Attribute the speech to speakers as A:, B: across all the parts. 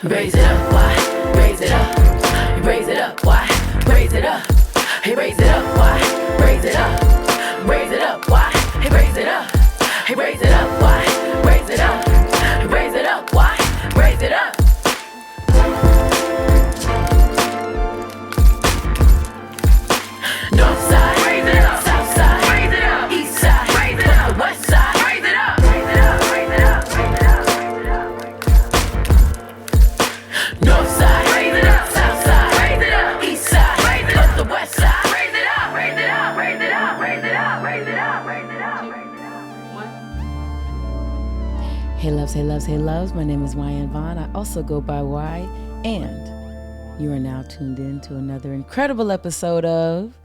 A: Raise it up, why? Raise it up. Raise it up, why? Raise it up. Hey, raise it up, why? Raise it up. Raise it up, why? Hey, raise it up. Hey, raise it up, why? Raise it up. Raise it up, why? Raise it up. North side, raise it up. South side, raise it up. East side, raise it up. West side, raise it up. Raise it up. Raise it up. Raise it up. North side, raise it up. South side, raise it up. East side, raise it up. The west side, raise it up. Raise it up. Raise it up. Raise it up. Raise it up. Raise it up.
B: Hey loves, hey loves, hey loves. My name is Wyann Vaughn. I also go by Y, and you are now tuned in to another incredible episode of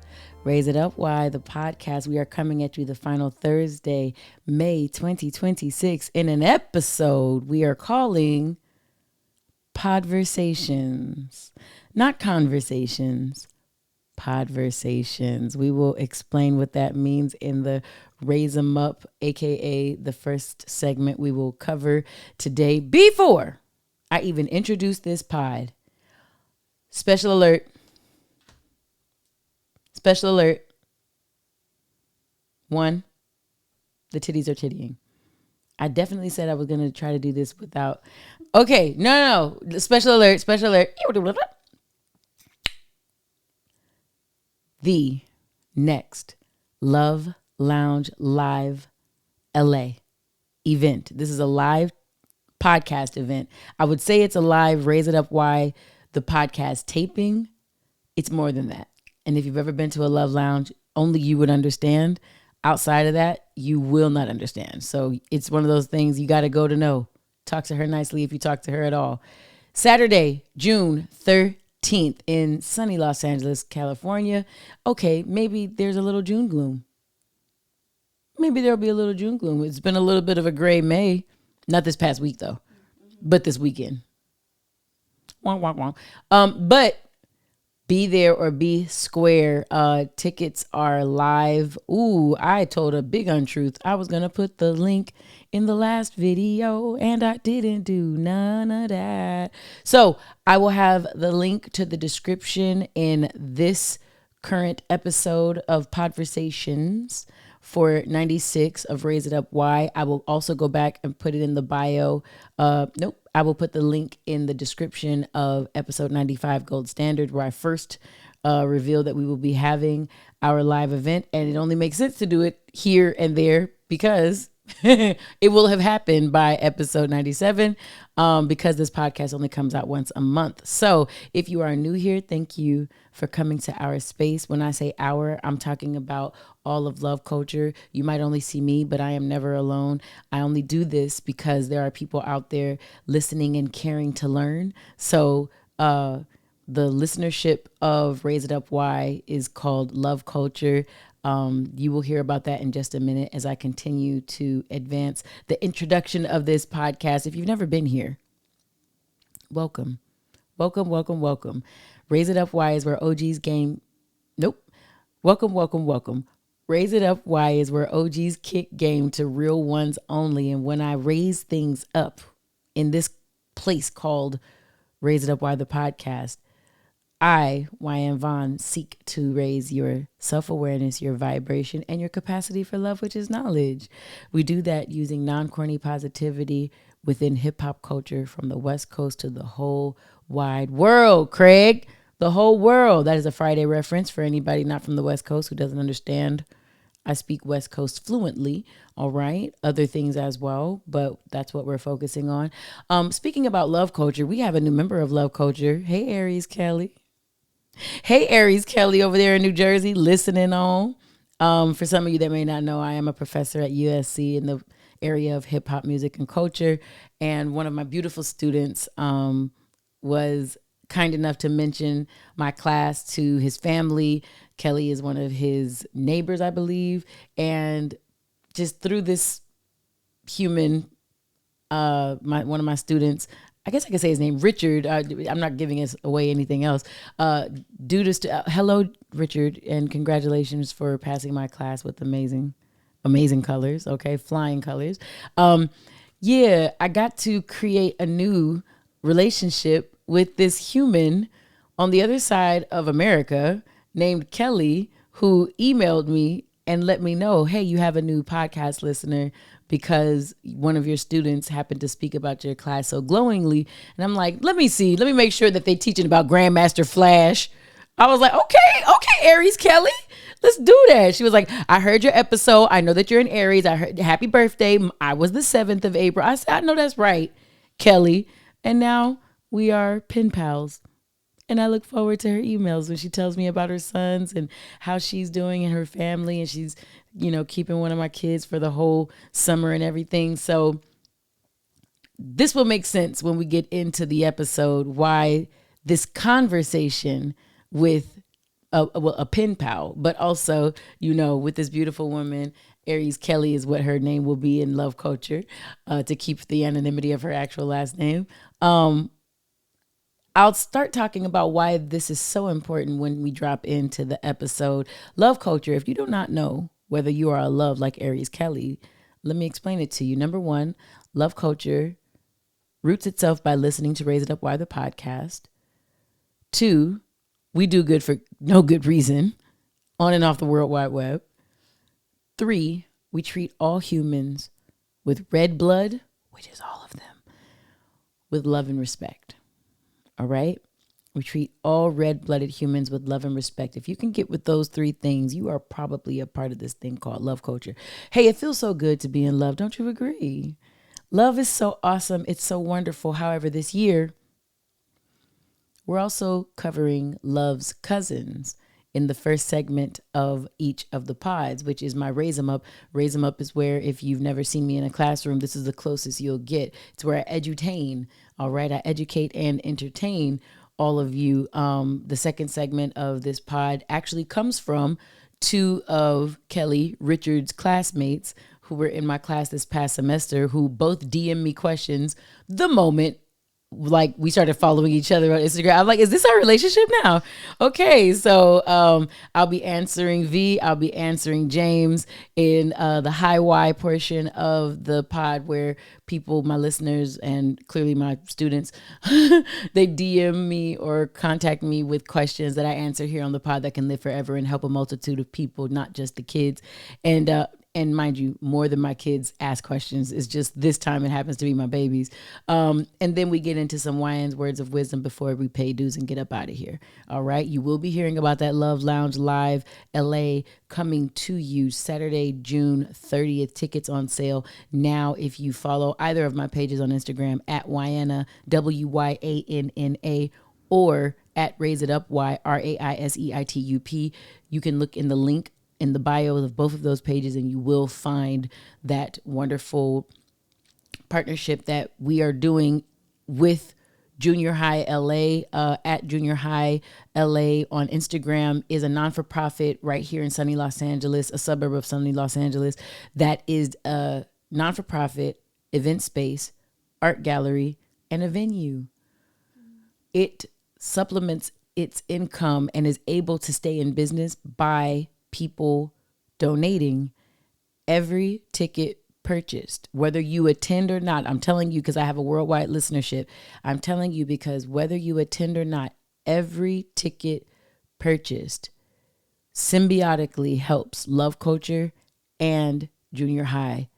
B: Raise It Up Y, the podcast. We are coming at you the final Thursday, May 2026, in an episode we are calling Podversations. Not conversations, Podversations. We will explain what that means in the Raise 'em Up, aka the first segment we will cover today. Before I even introduce this pod, special alert. Special alert. 1, the titties are tittying. I definitely said I was going to try to do this without. Okay, no. Special alert, special alert. The next Love Lounge Live LA event. This is a live podcast event. I would say it's a live Raise It Up Y, the podcast taping. It's more than that. And if you've ever been to a Love Lounge, only you would understand. Outside of that, you will not understand. So it's one of those things you got to go to know. Talk to her nicely if you talk to her at all. Saturday, June 13th in sunny Los Angeles, California. Okay, maybe there's a little June gloom. Maybe there'll be a little June gloom. It's been a little bit of a gray May. Not this past week, though, but this weekend. But be there or be square. Tickets are live. Ooh, I told a big untruth. I was going to put the link in the last video, and I didn't do none of that. So I will have the link to the description in this current episode of Podversations for 96 of Raise It Up Y. I will also go back and put it in the bio. I will put the link in the description of episode 95 Gold Standard, where I first revealed that we will be having our live event. And it only makes sense to do it here and there because it will have happened by episode 97 because this podcast only comes out once a month. So if you are new here, thank you for coming to our space. When I say our, I'm talking about all of love culture. You might only see me, but I am never alone. I only do this because there are people out there listening and caring to learn. So the listenership of Raise It Up Y is called Love Culture. You will hear about that in just a minute as I continue to advance the introduction of this podcast. If you've never been here, welcome. Welcome, welcome, welcome. Raise It Up Y is where OGs game. Nope. Welcome, welcome, welcome. Raise It Up Y is where OGs kick game to real ones only. And when I raise things up in this place called Raise It Up Y, the podcast, I, Wyann Vaughn, seek to raise your self-awareness, your vibration, and your capacity for love, which is knowledge. We do that using non-corny positivity within hip-hop culture from the West Coast to the whole wide world, Craig. The whole world. That is a Friday reference for anybody not from the West Coast who doesn't understand. I speak West Coast fluently, all right? Other things as well, but that's what we're focusing on. Speaking about love culture, we have a new member of Love Culture. Hey, Aries Kelly. Hey, Aries Kelly over there in New Jersey, listening on. For some of you that may not know, I am a professor at USC in the area of hip hop music and culture. And one of my beautiful students was kind enough to mention my class to his family. Kelly is one of his neighbors, I believe. And just through this human, one of my students, I guess I could say his name, Richard. I'm not giving away anything else. Hello, Richard, and congratulations for passing my class with amazing colors. Okay, flying colors. I got to create a new relationship with this human on the other side of America named Kelly, who emailed me and let me know, hey, you have a new podcast listener because one of your students happened to speak about your class so glowingly. And I'm like, let me make sure that they teaching about Grandmaster Flash. I was like, okay, Aries Kelly, let's do that. She was like, I heard your episode. I know that you're an Aries. I heard happy birthday. I was the 7th of April. I said, I know that's right, Kelly. And now we are pen pals. And I look forward to her emails when she tells me about her sons and how she's doing and her family. And she's, keeping one of my kids for the whole summer and everything. So this will make sense when we get into the episode, why this conversation with a pen pal, but also, with this beautiful woman, Aries Kelly is what her name will be in Love Culture, to keep the anonymity of her actual last name. I'll start talking about why this is so important when we drop into the episode. Love culture, if you do not know whether you are a love like Aries Kelly, let me explain it to you. Number one, love culture roots itself by listening to Raise It Up Why the podcast. 2, we do good for no good reason on and off the World Wide Web. 3, we treat all humans with red blood, which is all of them, with love and respect. All right. We treat all red-blooded humans with love and respect. If you can get with those 3 things, you are probably a part of this thing called love culture. Hey, it feels so good to be in love. Don't you agree? Love is so awesome. It's so wonderful. However, this year, we're also covering Luvs Cuzzins in the first segment of each of the pods, which is my Raise 'em Up. Raise 'em Up is where, if you've never seen me in a classroom, this is the closest you'll get. It's where I edutain. All right. I educate and entertain all of you. The second segment of this pod actually comes from 2 of Kelly Richard's classmates who were in my class this past semester, who both DM me questions the moment like we started following each other on Instagram. I'm like, is this our relationship now? Okay. So I'll be answering V. I'll be answering James in the high Y portion of the pod, where people, my listeners and clearly my students, they DM me or contact me with questions that I answer here on the pod that can live forever and help a multitude of people, not just the kids. And mind you, more than my kids ask questions. It's just this time it happens to be my babies. And then we get into some Wyann's words of wisdom before we pay dues and get up out of here. All right. You will be hearing about that Love Lounge Live LA coming to you Saturday, June 30th. Tickets on sale now if you follow either of my pages on Instagram at Wyanna, WYANNA, or at Raise It Up, YRAISEITUP. You can look in the link in the bio of both of those pages, and you will find that wonderful partnership that we are doing with Junior High LA. At Junior High LA on Instagram is a non-for-profit right here in sunny Los Angeles, a suburb of sunny Los Angeles, that is a non-for-profit event space, art gallery, and a venue. It supplements its income and is able to stay in business by people donating every ticket purchased, whether you attend or not. I'm telling you because I have a worldwide listenership. I'm telling you because whether you attend or not, every ticket purchased symbiotically helps Love Culture and Junior High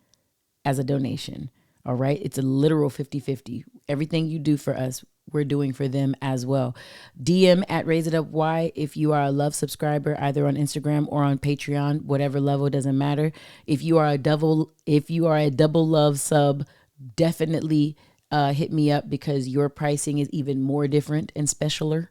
B: as a donation. All right. It's a literal 50-50. Everything you do for us, we're doing for them as well. DM at Raise It Up Y if you are a Love subscriber, either on Instagram or on Patreon, whatever level, doesn't matter. If you are a double Love sub, definitely hit me up, because your pricing is even more different and specialer.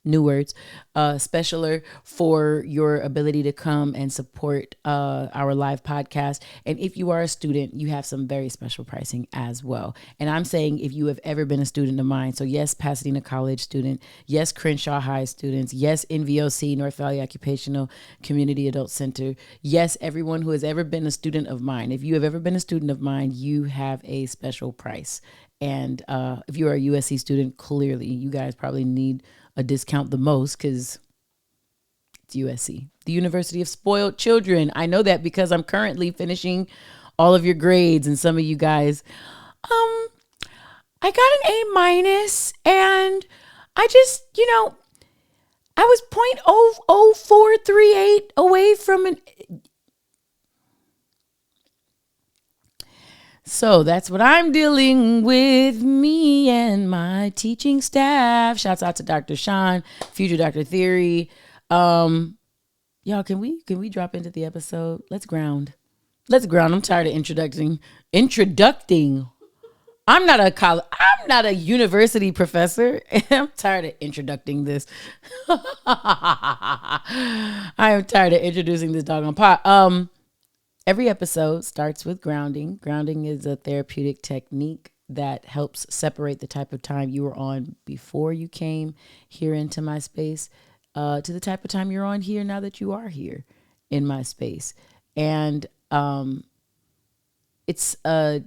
B: New words, specialer for your ability to come and support our live podcast. And if you are a student, you have some very special pricing as well. And I'm saying, if you have ever been a student of mine, so yes, Pasadena College student, yes, Crenshaw High students, yes, NVOC, North Valley Occupational Community Adult Center, yes, everyone who has ever been a student of mine. If you have ever been a student of mine, you have a special price. And if you are a USC student, clearly you guys probably need a discount the most, because it's USC, the University of Spoiled Children. I know that because I'm currently finishing all of your grades, and some of you guys, I got an A minus, and I just, I was 0.00438 away from an. So that's what I'm dealing with, me and my teaching staff. Shouts out to Dr. Sean, future Dr. Theory. Y'all, can we drop into the episode? Let's ground. I'm tired of introducing. I'm not a university professor. I'm tired of introducing this. I am tired of introducing this doggone pot. Every episode starts with grounding. Grounding is a therapeutic technique that helps separate the type of time you were on before you came here into my space to the type of time you're on here now that you are here in my space. And it's a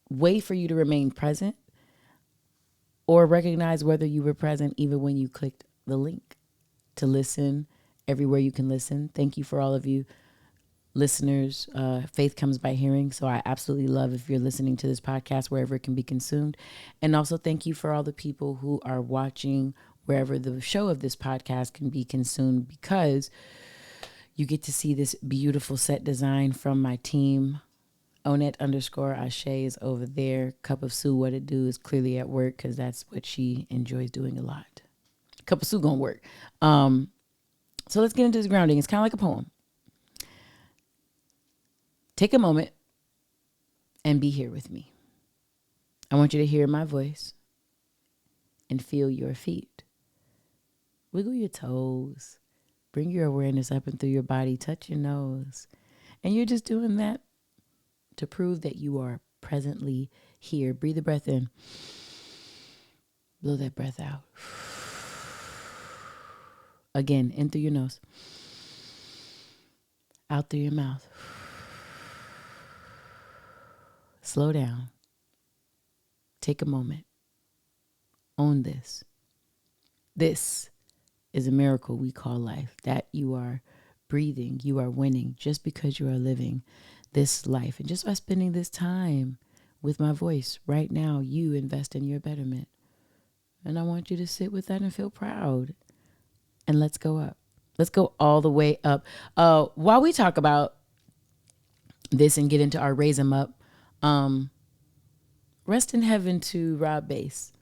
B: way for you to remain present or recognize whether you were present even when you clicked the link to listen everywhere you can listen. Thank you for all of you listeners. Faith comes by hearing. So I absolutely love if you're listening to this podcast wherever it can be consumed. And also thank you for all the people who are watching wherever the show of this podcast can be consumed, because you get to see this beautiful set design from my team. Onet_Ashe is over there. Cup of Sue, what it do, is clearly at work because that's what she enjoys doing a lot. Cup of Sue gonna work. So let's get into this grounding. It's kind of like a poem. Take a moment and be here with me. I want you to hear my voice and feel your feet. Wiggle your toes. Bring your awareness up and through your body. Touch your nose. And you're just doing that to prove that you are presently here. Breathe a breath in. Blow that breath out. Again, in through your nose. Out through your mouth. Slow down. Take a moment. Own this. This is a miracle we call life. That you are breathing, you are winning just because you are living this life. And just by spending this time with my voice right now, you invest in your betterment. And I want you to sit with that and feel proud. And let's go up. Let's go all the way up. While we talk about this and get into our raise 'em up, rest in heaven to Rob Bass.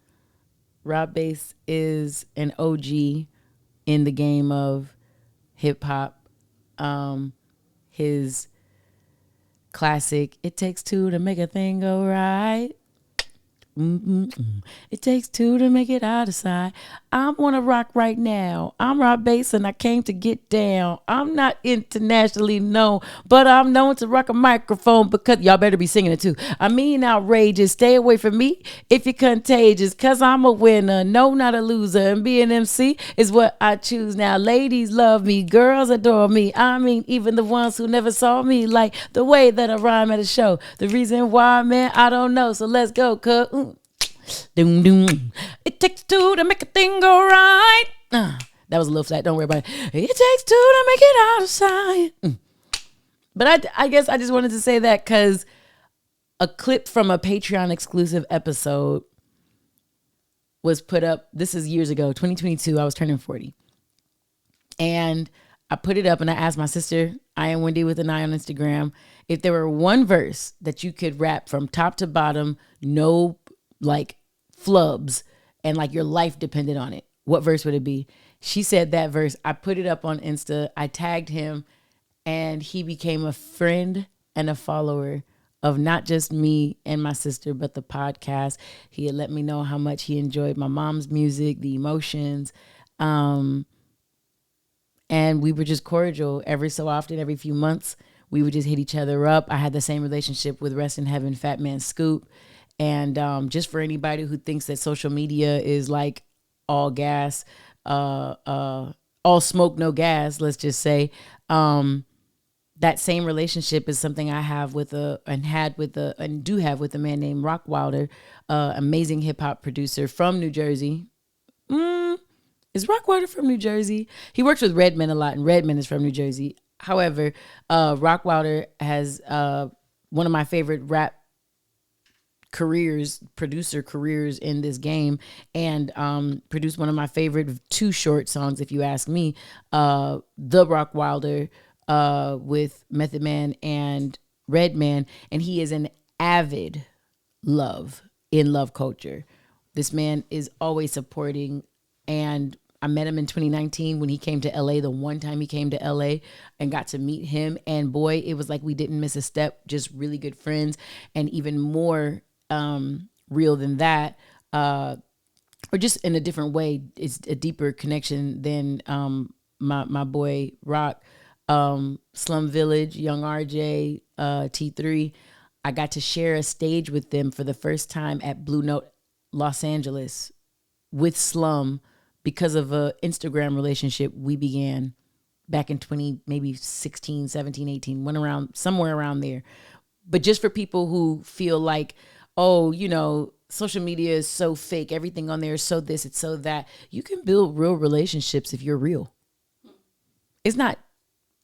B: Rob Bass is an OG in the game of hip hop. His classic, "It takes two to make a thing go right. It takes two to make it out of sight. I want to rock right now. I'm Rob Bass and I came to get down. I'm not internationally known, but I'm known to rock a microphone because," y'all better be singing it too. "I mean outrageous. Stay away from me if you're contagious, cause I'm a winner. No, not a loser. And being MC is what I choose now. Ladies love me. Girls adore me. I mean, even the ones who never saw me like the way that I rhyme at a show. The reason why, man, I don't know. So let's go, cuz. Doom, doom. It takes two to make a thing go right." That was a little flat. Don't worry about it. "It takes two to make it out of sight." But I guess I just wanted to say that because a clip from a Patreon exclusive episode was put up. This is years ago, 2022. I was turning 40. And I put it up and I asked my sister, I am Wendy with an eye on Instagram, if there were one verse that you could rap from top to bottom, no like flubs, and like your life depended on it, what verse would it be? She said that verse. I put it up on Insta. I tagged him and he became a friend and a follower of not just me and my sister, but the podcast. He had let me know how much he enjoyed my mom's music, the emotions. And we were just cordial. Every so often, every few months, we would just hit each other up. I had the same relationship with Rest in Heaven, Fat Man Scoop. And just for anybody who thinks that social media is like all gas, all smoke, no gas, let's just say, that same relationship is something I have with do have with a man named Rock Wilder, amazing hip hop producer from New Jersey. Is Rock Wilder from New Jersey? He works with Redman a lot, and Redman is from New Jersey. However, Rock Wilder has one of my favorite rap producer careers in this game, and produced one of my favorite 2 short songs, if you ask me, The Rock Wilder, with Method Man and Redman, and he is an avid love culture. This man is always supporting, and I met him in 2019 when he came to LA, the one time he came to LA, and got to meet him. And boy, it was like we didn't miss a step, just really good friends. And even more real than that, or just in a different way, it's a deeper connection than my boy Rock, Slum Village, Young RJ, T3. I got to share a stage with them for the first time at Blue Note Los Angeles with Slum, because of a Instagram relationship we began back in 20, maybe 16, 17, 18, went around somewhere around there. But just for people who feel like, oh, you know, social media is so fake, everything on there is so this, it's so that, you can build real relationships if you're real. It's not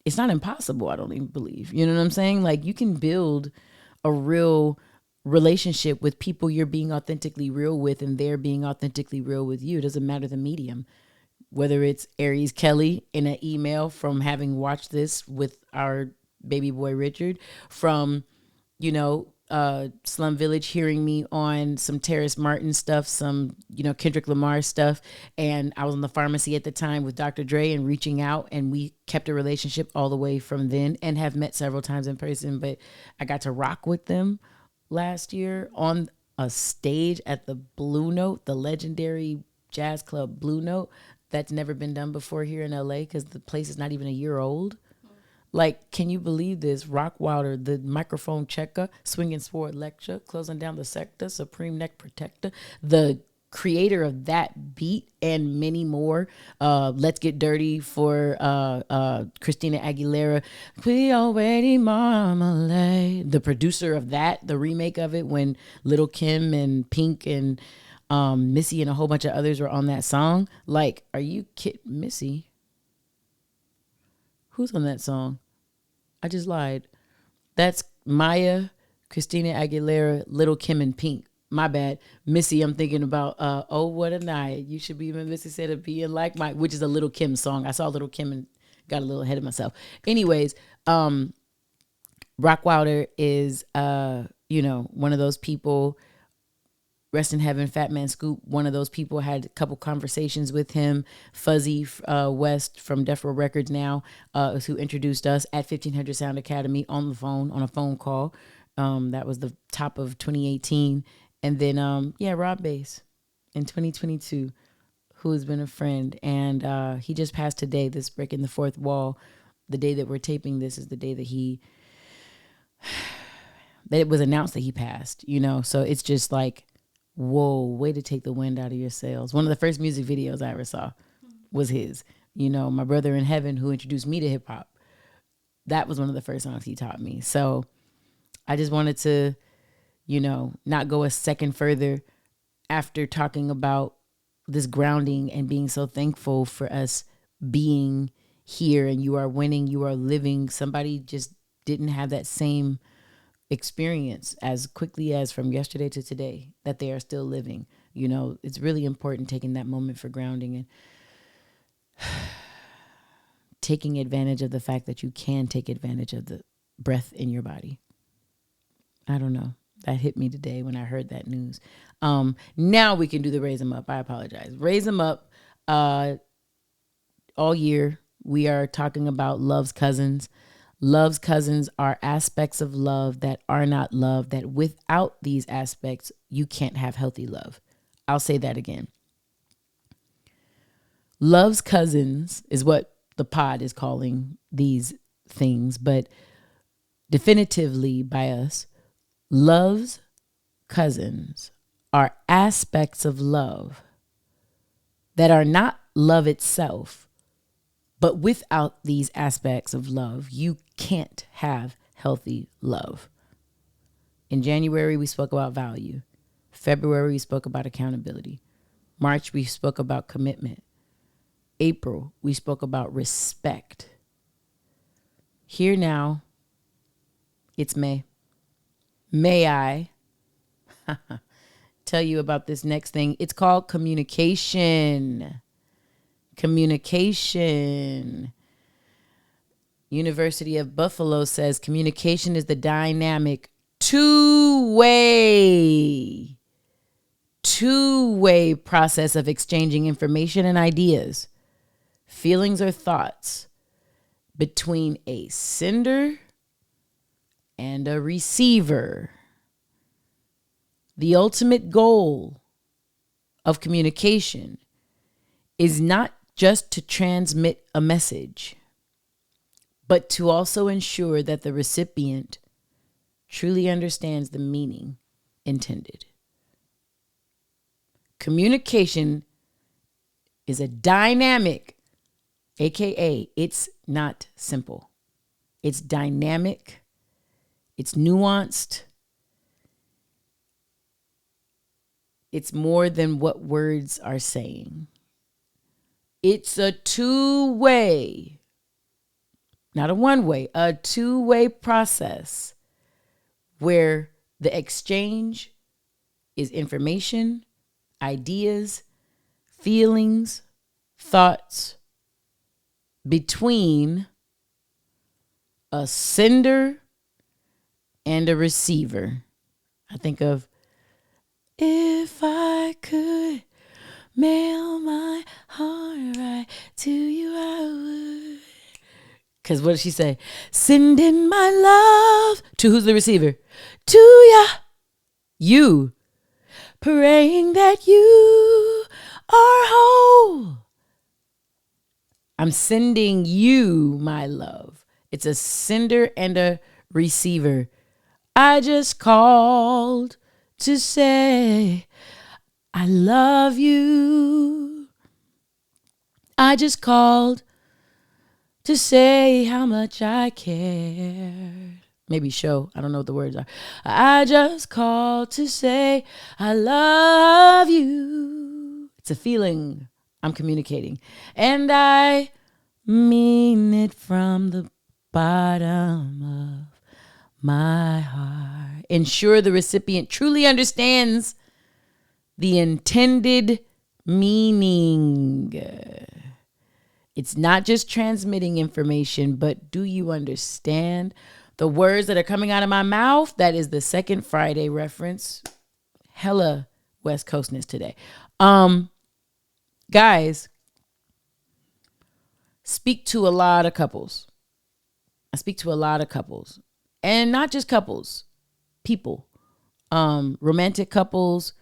B: impossible, I don't even believe. You know what I'm saying? Like, you can build a real relationship with people you're being authentically real with, and they're being authentically real with you. It doesn't matter the medium, whether it's Aries Kelly in an email from having watched this with our baby boy Richard, from, you know, Slum Village hearing me on some Terrace Martin stuff, some, you know, Kendrick Lamar stuff. And I was in the pharmacy at the time with Dr. Dre and reaching out, and we kept a relationship all the way from then, and have met several times in person. But I got to rock with them last year on a stage at the Blue Note, the legendary jazz club Blue Note. That's never been done before here in LA, because the place is not even a year old. Like, can you believe this? Rock Wilder, the microphone checker, swinging sword lecture, closing down the sector, supreme neck protector, the creator of that beat and many more. Let's Get Dirty for Christina Aguilera. We already marmalade. The producer of that, the remake of it, when Little Kim and Pink and Missy and a whole bunch of others were on that song. Like, are you kidding? Missy? Who's on that song? I just lied. That's Maya, Christina Aguilera, Little Kim, and Pink. My bad. Missy, I'm thinking about, Oh, What a Night. You Should Be When Missy Said of Being Like Mike, which is a Little Kim song. I saw Little Kim and got a little ahead of myself. Anyways, Rock Wilder is, you know, one of those people. Rest in heaven, Fat Man Scoop, one of those people. Had a couple conversations with him. Fuzzy West from Death Row Records now, is who introduced us at 1500 Sound Academy on the phone, on a phone call. That was the top of 2018. And then, Rob Bass in 2022, who has been a friend. And he just passed today, this breaking the fourth wall. The day that we're taping this is the day that that it was announced that he passed, you know? So it's just like, whoa, way to take the wind out of your sails. One of the first music videos I ever saw was his. You know, My Brother in Heaven, who introduced me to hip hop, that was one of the first songs he taught me. So I just wanted to, you know, not go a second further after talking about this grounding and being so thankful for us being here, and you are winning, you are living. Somebody just didn't have that same experience as quickly as from yesterday to today, that they are still living. You know, it's really important taking that moment for grounding and taking advantage of the fact that you can take advantage of the breath in your body. I don't know. That hit me today when I heard that news. Now we can do the Raise 'Em Up. I apologize. Raise 'Em Up. All year we are talking about Luvs Cuzzins. Luvs Cuzzins are aspects of love that are not love, that without these aspects, you can't have healthy love. I'll say that again. Luvs Cuzzins is what the pod is calling these things, but definitively by us, Luvs Cuzzins are aspects of love that are not love itself. But without these aspects of love, you can't have healthy love. In January, we spoke about value. February, we spoke about accountability. March, we spoke about commitment. April, we spoke about respect. Here now, it's May. May I tell you about this next thing. It's called communication. Communication. University of Buffalo says communication is the dynamic two-way process of exchanging information and ideas, feelings or thoughts between a sender and a receiver. The ultimate goal of communication is not just to transmit a message, but to also ensure that the recipient truly understands the meaning intended. Communication is a dynamic, aka it's not simple. It's dynamic, it's nuanced, it's more than what words are saying. It's a two-way, not a one-way, a two-way process where the exchange is information, ideas, feelings, thoughts between a sender and a receiver. I think of, if I could mail my heart right to you, I would. Because what did she say? Sending my love to who's the receiver? To ya. You. Praying that you are whole. I'm sending you my love. It's a sender and a receiver. I just called to say I love you. I just called to say how much I care. Maybe show. I don't know what the words are. I just called to say I love you. It's a feeling I'm communicating. And I mean it from the bottom of my heart. Ensure the recipient truly understands the intended meaning. It's not just transmitting information, but do you understand the words that are coming out of my mouth? That is the Second Friday reference. Hella West Coastness today. Guys, speak to a lot of couples. I speak to a lot of couples. And not just couples, people. Romantic couples,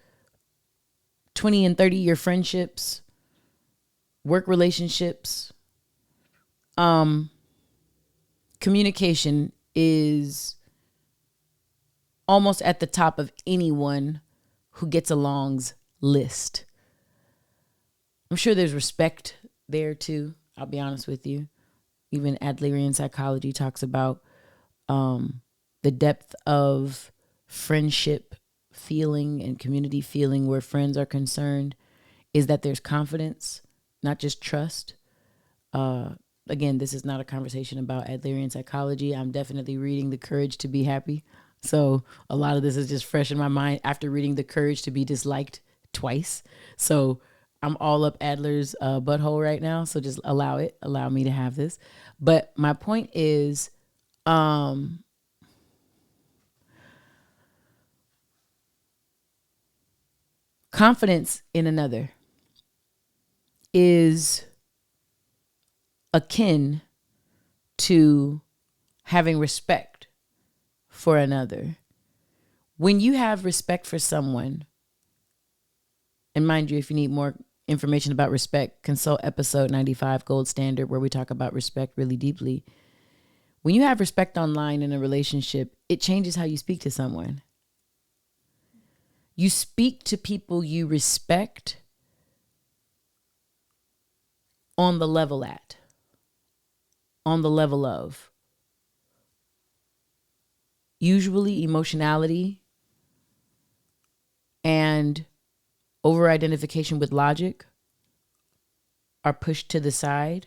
B: 20 and 30-year friendships, work relationships. Communication is almost at the top of anyone who gets along's list. I'm sure there's respect there too. I'll be honest with you. Even Adlerian psychology talks about the depth of friendship feeling and community feeling where friends are concerned is that there's confidence, not just trust. Again, this is not a conversation about Adlerian psychology. I'm definitely reading The Courage to Be Happy. So a lot of this is just fresh in my mind after reading The Courage to Be Disliked twice. So I'm all up Adler's butthole right now. So just allow me to have this. But my point is, confidence in another is akin to having respect for another. When you have respect for someone, and mind you, if you need more information about respect, consult episode 95, Gold Standard, where we talk about respect really deeply. When you have respect online in a relationship, it changes how you speak to someone. You speak to people you respect on the level of usually emotionality and over-identification with logic are pushed to the side.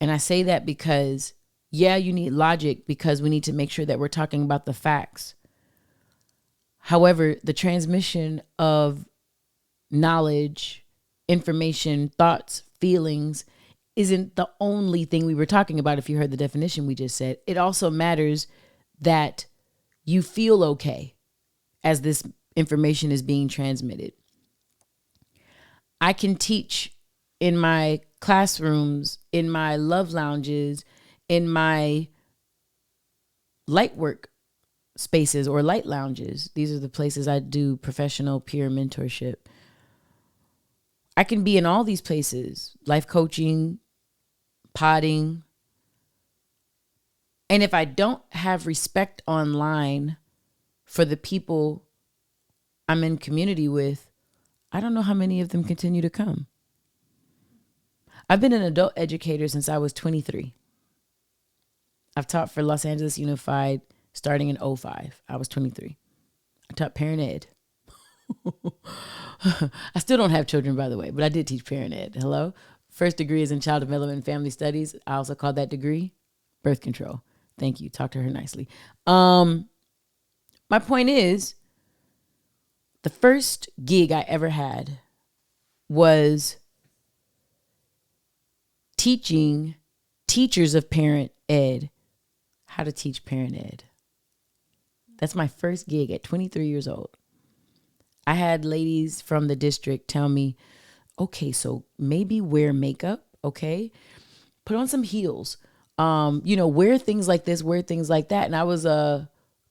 B: And I say that because, yeah, you need logic because we need to make sure that we're talking about the facts. However, the transmission of knowledge, information, thoughts, feelings isn't the only thing we were talking about. If you heard the definition we just said, it also matters that you feel okay as this information is being transmitted. I can teach in my classrooms, in my love lounges, in my light work spaces or light lounges. These are the places I do professional peer mentorship. I can be in all these places, life coaching, potting. And if I don't have respect online for the people I'm in community with, I don't know how many of them continue to come. I've been an adult educator since I was 23. I've taught for Los Angeles Unified starting in 2005. I was 23. I taught parent ed. I still don't have children, by the way, but I did teach parent ed. Hello? First degree is in child development and family studies. I also call that degree birth control. Thank you. Talk to her nicely. My point is, the first gig I ever had was teaching teachers of parent ed how to teach parent ed. That's my first gig at 23 years old. I had ladies from the district tell me, okay, so maybe wear makeup, okay? Put on some heels, wear things like this, wear things like that. And I was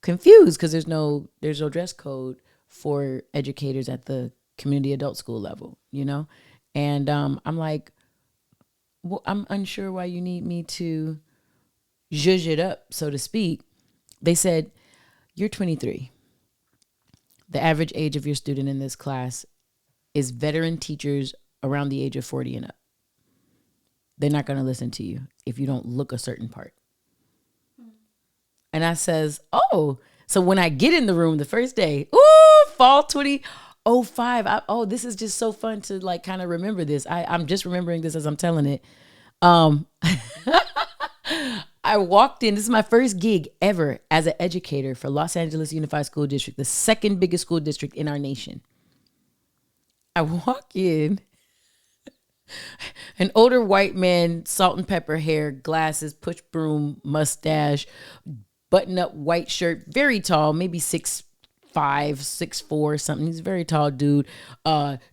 B: confused because there's no dress code for educators at the community adult school level, And I'm like, well, I'm unsure why you need me to zhuzh it up, so to speak. They said, you're 23. The average age of your student in this class is veteran teachers around the age of 40 and up. They're not going to listen to you if you don't look a certain part. And I says, oh, so when I get in the room the first day, fall 2005. This is just so fun to like kind of remember this. I'm just remembering this as I'm telling it. I walked in. This is my first gig ever as an educator for Los Angeles Unified School District, the second biggest school district in our nation. I walk in, an older white man, salt and pepper hair, glasses, push broom, mustache, button up white shirt, very tall, maybe 6'5", 6'4", something. He's a very tall dude.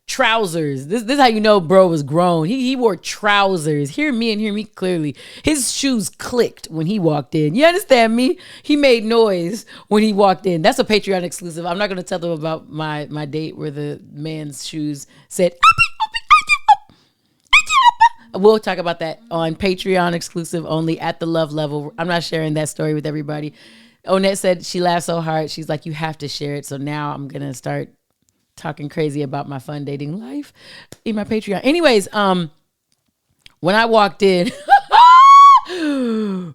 B: Trousers. This is how you know bro was grown. He wore trousers. Hear me clearly. His shoes clicked when he walked in. You understand me? He made noise when he walked in. That's a Patreon exclusive. I'm not going to tell them about my date where the man's shoes said, we'll talk about that on Patreon exclusive only at the love level. I'm not sharing that story with everybody. Onette said she laughed so hard. She's like, you have to share it. So now I'm going to start talking crazy about my fun dating life in my Patreon. Anyways, when I walked in,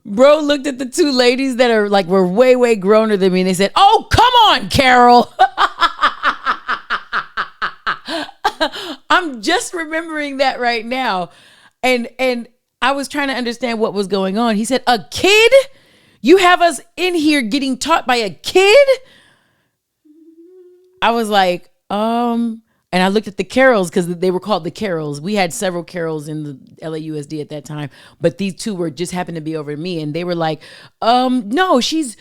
B: bro looked at the two ladies that are like, were way, way growner than me. And they said, oh, come on, Carol. I'm just remembering that right now. And I was trying to understand what was going on. He said, a kid? You have us in here getting taught by a kid? I was like, and I looked at the carols because they were called the carols. We had several carols in the LAUSD at that time, but these two were just happened to be over me. And they were like, no, she's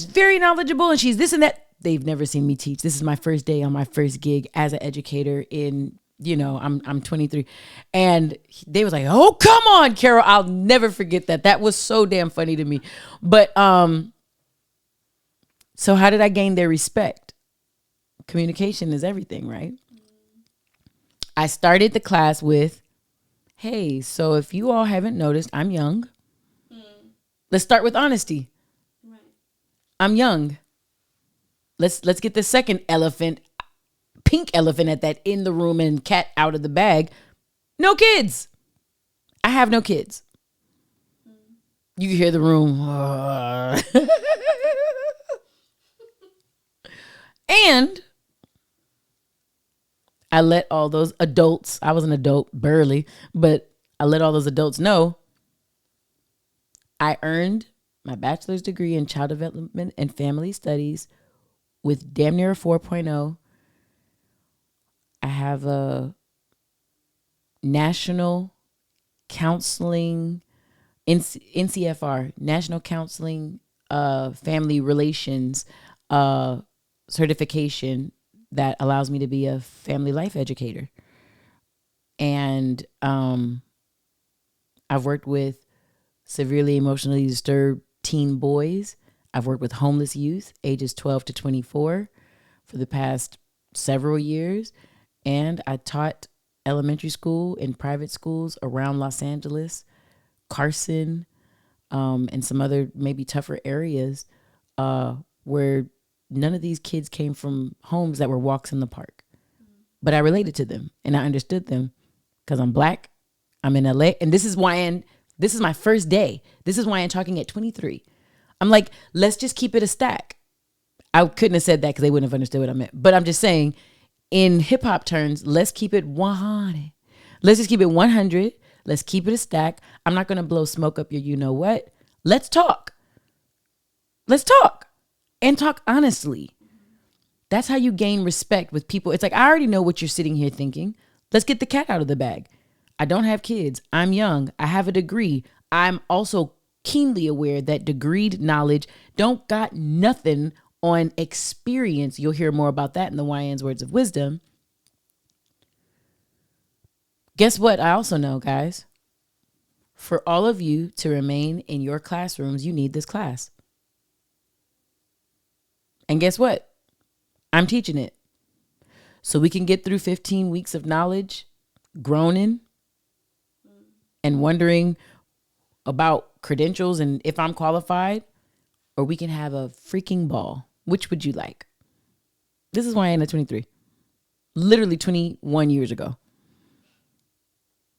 B: very knowledgeable and she's this and that. They've never seen me teach. This is my first day on my first gig as an educator in, I'm 23. And they was like, oh, come on, Carol. I'll never forget that. That was so damn funny to me. But so how did I gain their respect? Communication is everything, right? I started the class with, hey, so if you all haven't noticed, I'm young. Let's start with honesty. Right. I'm young. Let's get the second pink elephant at that in the room and cat out of the bag. No kids. I have no kids. You can hear the room. And I let all those adults, I was an adult, barely, but I let all those adults know I earned my bachelor's degree in child development and family studies with damn near a 4.0. I have a national counseling, NCFR, National Counseling Family Relations certification that allows me to be a family life educator. And I've worked with severely emotionally disturbed teen boys. I've worked with homeless youth, ages 12 to 24, for the past several years. And I taught elementary school and private schools around Los Angeles, Carson, and some other maybe tougher areas where none of these kids came from homes that were walks in the park. But I related to them and I understood them because I'm Black. I'm in LA. And this is Wyann. This is my first day. This is Wyann talking at 23. I'm like, let's just keep it a stack. I couldn't have said that because they wouldn't have understood what I meant. But I'm just saying, in hip hop terms, let's keep it 100. Let's just keep it 100. Let's keep it a stack. I'm not going to blow smoke up your you know what. Let's talk. Let's talk. And talk honestly. That's how you gain respect with people. It's like, I already know what you're sitting here thinking. Let's get the cat out of the bag. I don't have kids. I'm young. I have a degree. I'm also keenly aware that degreed knowledge don't got nothing on experience. You'll hear more about that in the Wyann's Words of Wisdom. Guess what? I also know, guys, for all of you to remain in your classrooms, you need this class. And guess what? I'm teaching it. So we can get through 15 weeks of knowledge, groaning and wondering about credentials and if I'm qualified, or we can have a freaking ball. Which would you like? This is why I'm at 23. Literally 21 years ago.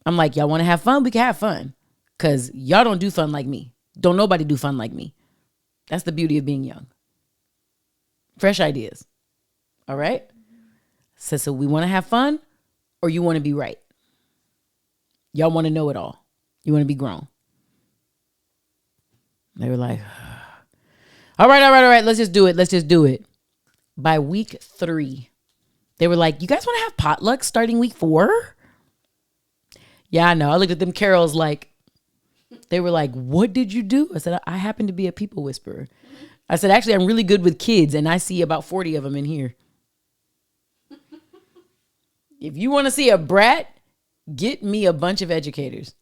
B: I'm like, y'all want to have fun? We can have fun. Because y'all don't do fun like me. Don't nobody do fun like me. That's the beauty of being young. Fresh ideas. All right? So we want to have fun, or you want to be right? Y'all want to know it all. You want to be grown. They were like, all right. Let's just do it. By week 3, they were like, you guys want to have potluck starting week 4? Yeah, I know. I looked at them Carols like, they were like, what did you do? I said, I happen to be a people whisperer. I said, actually, I'm really good with kids, and I see about 40 of them in here. If you want to see a brat, get me a bunch of educators,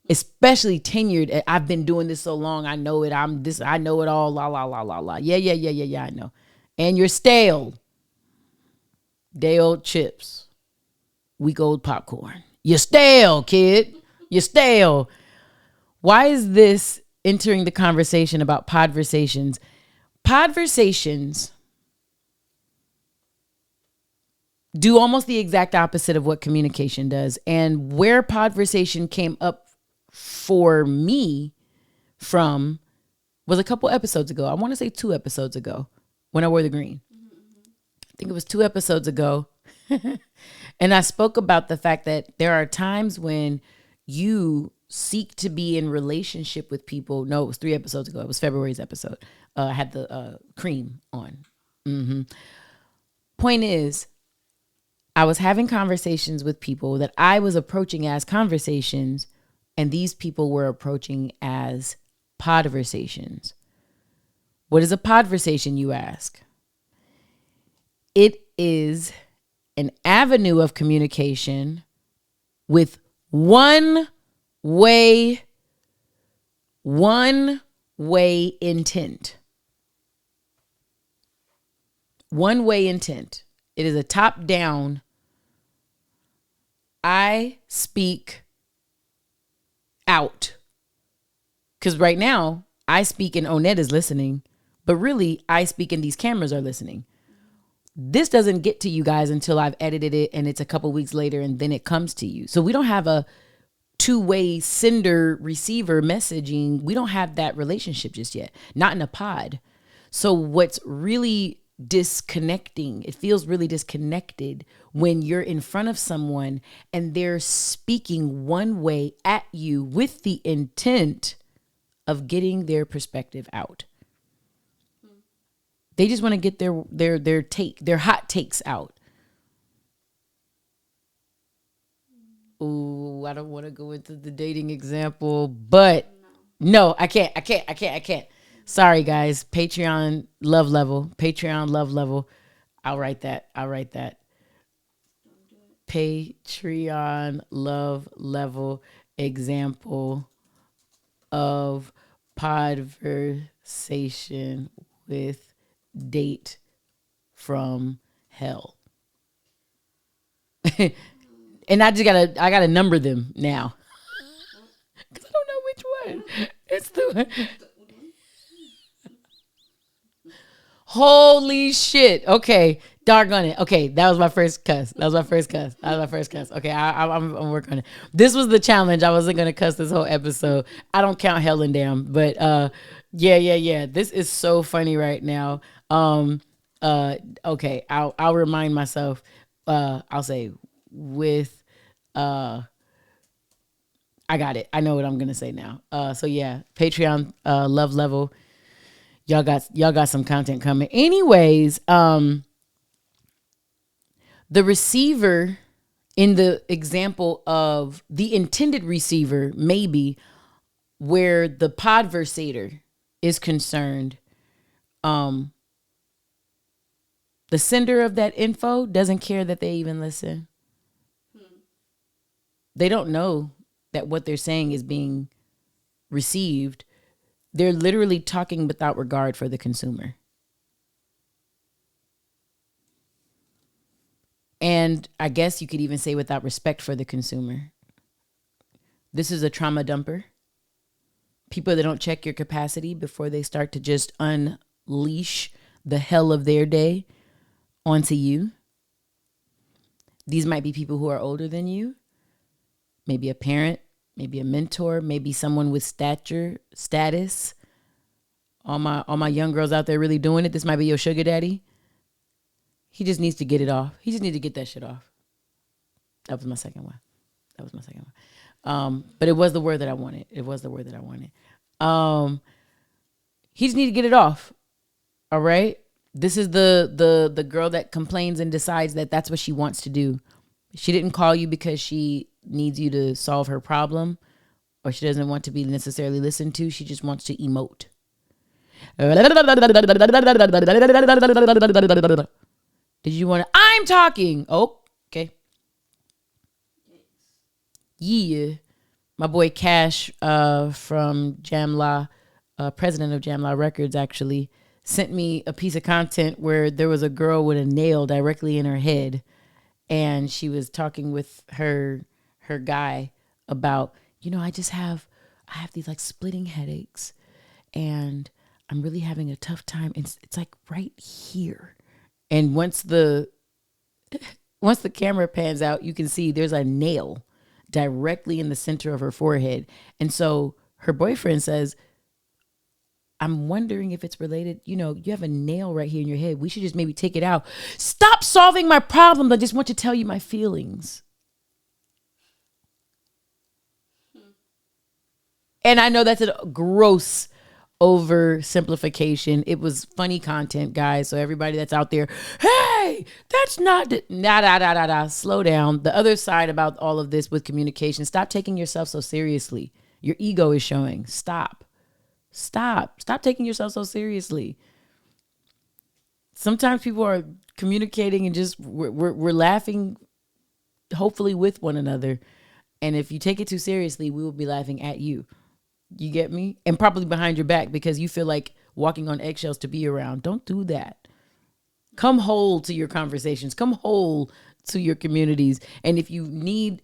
B: especially tenured. I've been doing this so long. I know it. I know it all. La, la, la, la, la. Yeah. I know. And you're stale. Day old chips. Week old popcorn. You're stale, kid. You're stale. Why is this entering the conversation about Podversations? Podversations do almost the exact opposite of what communication does. And where Podversation came up for me from was a couple episodes ago. I want to say 2 episodes ago when I wore the green. I think it was 2 episodes ago. And I spoke about the fact that there are times when you seek to be in relationship with people. No, it was 3 episodes ago. It was February's episode. I had the cream on. Point is, I was having conversations with people that I was approaching as conversations, and these people were approaching as podversations. What is a podversation, you ask? It is an avenue of communication with one way intent. One way intent. It is a top down. I speak out. Because right now, I speak and Onette is listening. But really, I speak and these cameras are listening. This doesn't get to you guys until I've edited it and it's a couple weeks later and then it comes to you. So we don't have a 2-way sender receiver messaging. We don't have that relationship just yet. Not in a pod. So what's really disconnecting, it feels really disconnected when you're in front of someone and they're speaking one way at you with the intent of getting their perspective out. They just want to get their hot takes out. Ooh, I don't want to go into the dating example, but no, I can't. Sorry, guys. Patreon love level. I'll write that. Patreon love level example of podversation with date from hell. And I gotta number them now. Cause I don't know which one. It's the holy shit. Okay. Doggone it. Okay. That was my first cuss. Okay. I'm working on it. This was the challenge. I wasn't going to cuss this whole episode. I don't count hell and damn, but, yeah. This is so funny right now. Okay. I'll remind myself, I'll say with, I got it. I know what I'm going to say now. So yeah, Patreon, love level. Y'all got some content coming. Anyways, the receiver in the example of the intended receiver, maybe where the podversator is concerned, the sender of that info doesn't care that they even listen. They don't know that what they're saying is being received. They're literally talking without regard for the consumer. And I guess you could even say without respect for the consumer. This is a trauma dumper. People that don't check your capacity before they start to just unleash the hell of their day onto you. These might be people who are older than you. Maybe a parent, maybe a mentor, maybe someone with status. All my young girls out there really doing it. This might be your sugar daddy. He just needs to get it off. He just needs to get that shit off. That was my second one. But it was the word that I wanted. He just needs to get it off. All right. This is the girl that complains and decides that that's what she wants to do. She didn't call you because she needs you to solve her problem, or she doesn't want to be necessarily listened to. She just wants to emote. Did you want to? I'm talking. Oh, okay. Yeah. My boy Cash from Jamla, president of Jamla Records, actually sent me a piece of content where there was a girl with a nail directly in her head. And she was talking with her guy about, I have these like splitting headaches and I'm really having a tough time. It's like right here. And once the camera pans out, you can see there's a nail directly in the center of her forehead. And so her boyfriend says, I'm wondering if it's related. You have a nail right here in your head. We should just maybe take it out. Stop solving my problems. I just want to tell you my feelings. And I know that's a gross oversimplification. It was funny content, guys. So everybody that's out there, hey, that's not slow down. The other side about all of this with communication, stop taking yourself so seriously. Your ego is showing. Stop taking yourself so seriously. Sometimes people are communicating and just we're laughing, hopefully with one another. And if you take it too seriously, we will be laughing at you. You get me? And probably behind your back because you feel like walking on eggshells to be around. Don't do that. Come whole to your conversations. Come whole to your communities. And if you need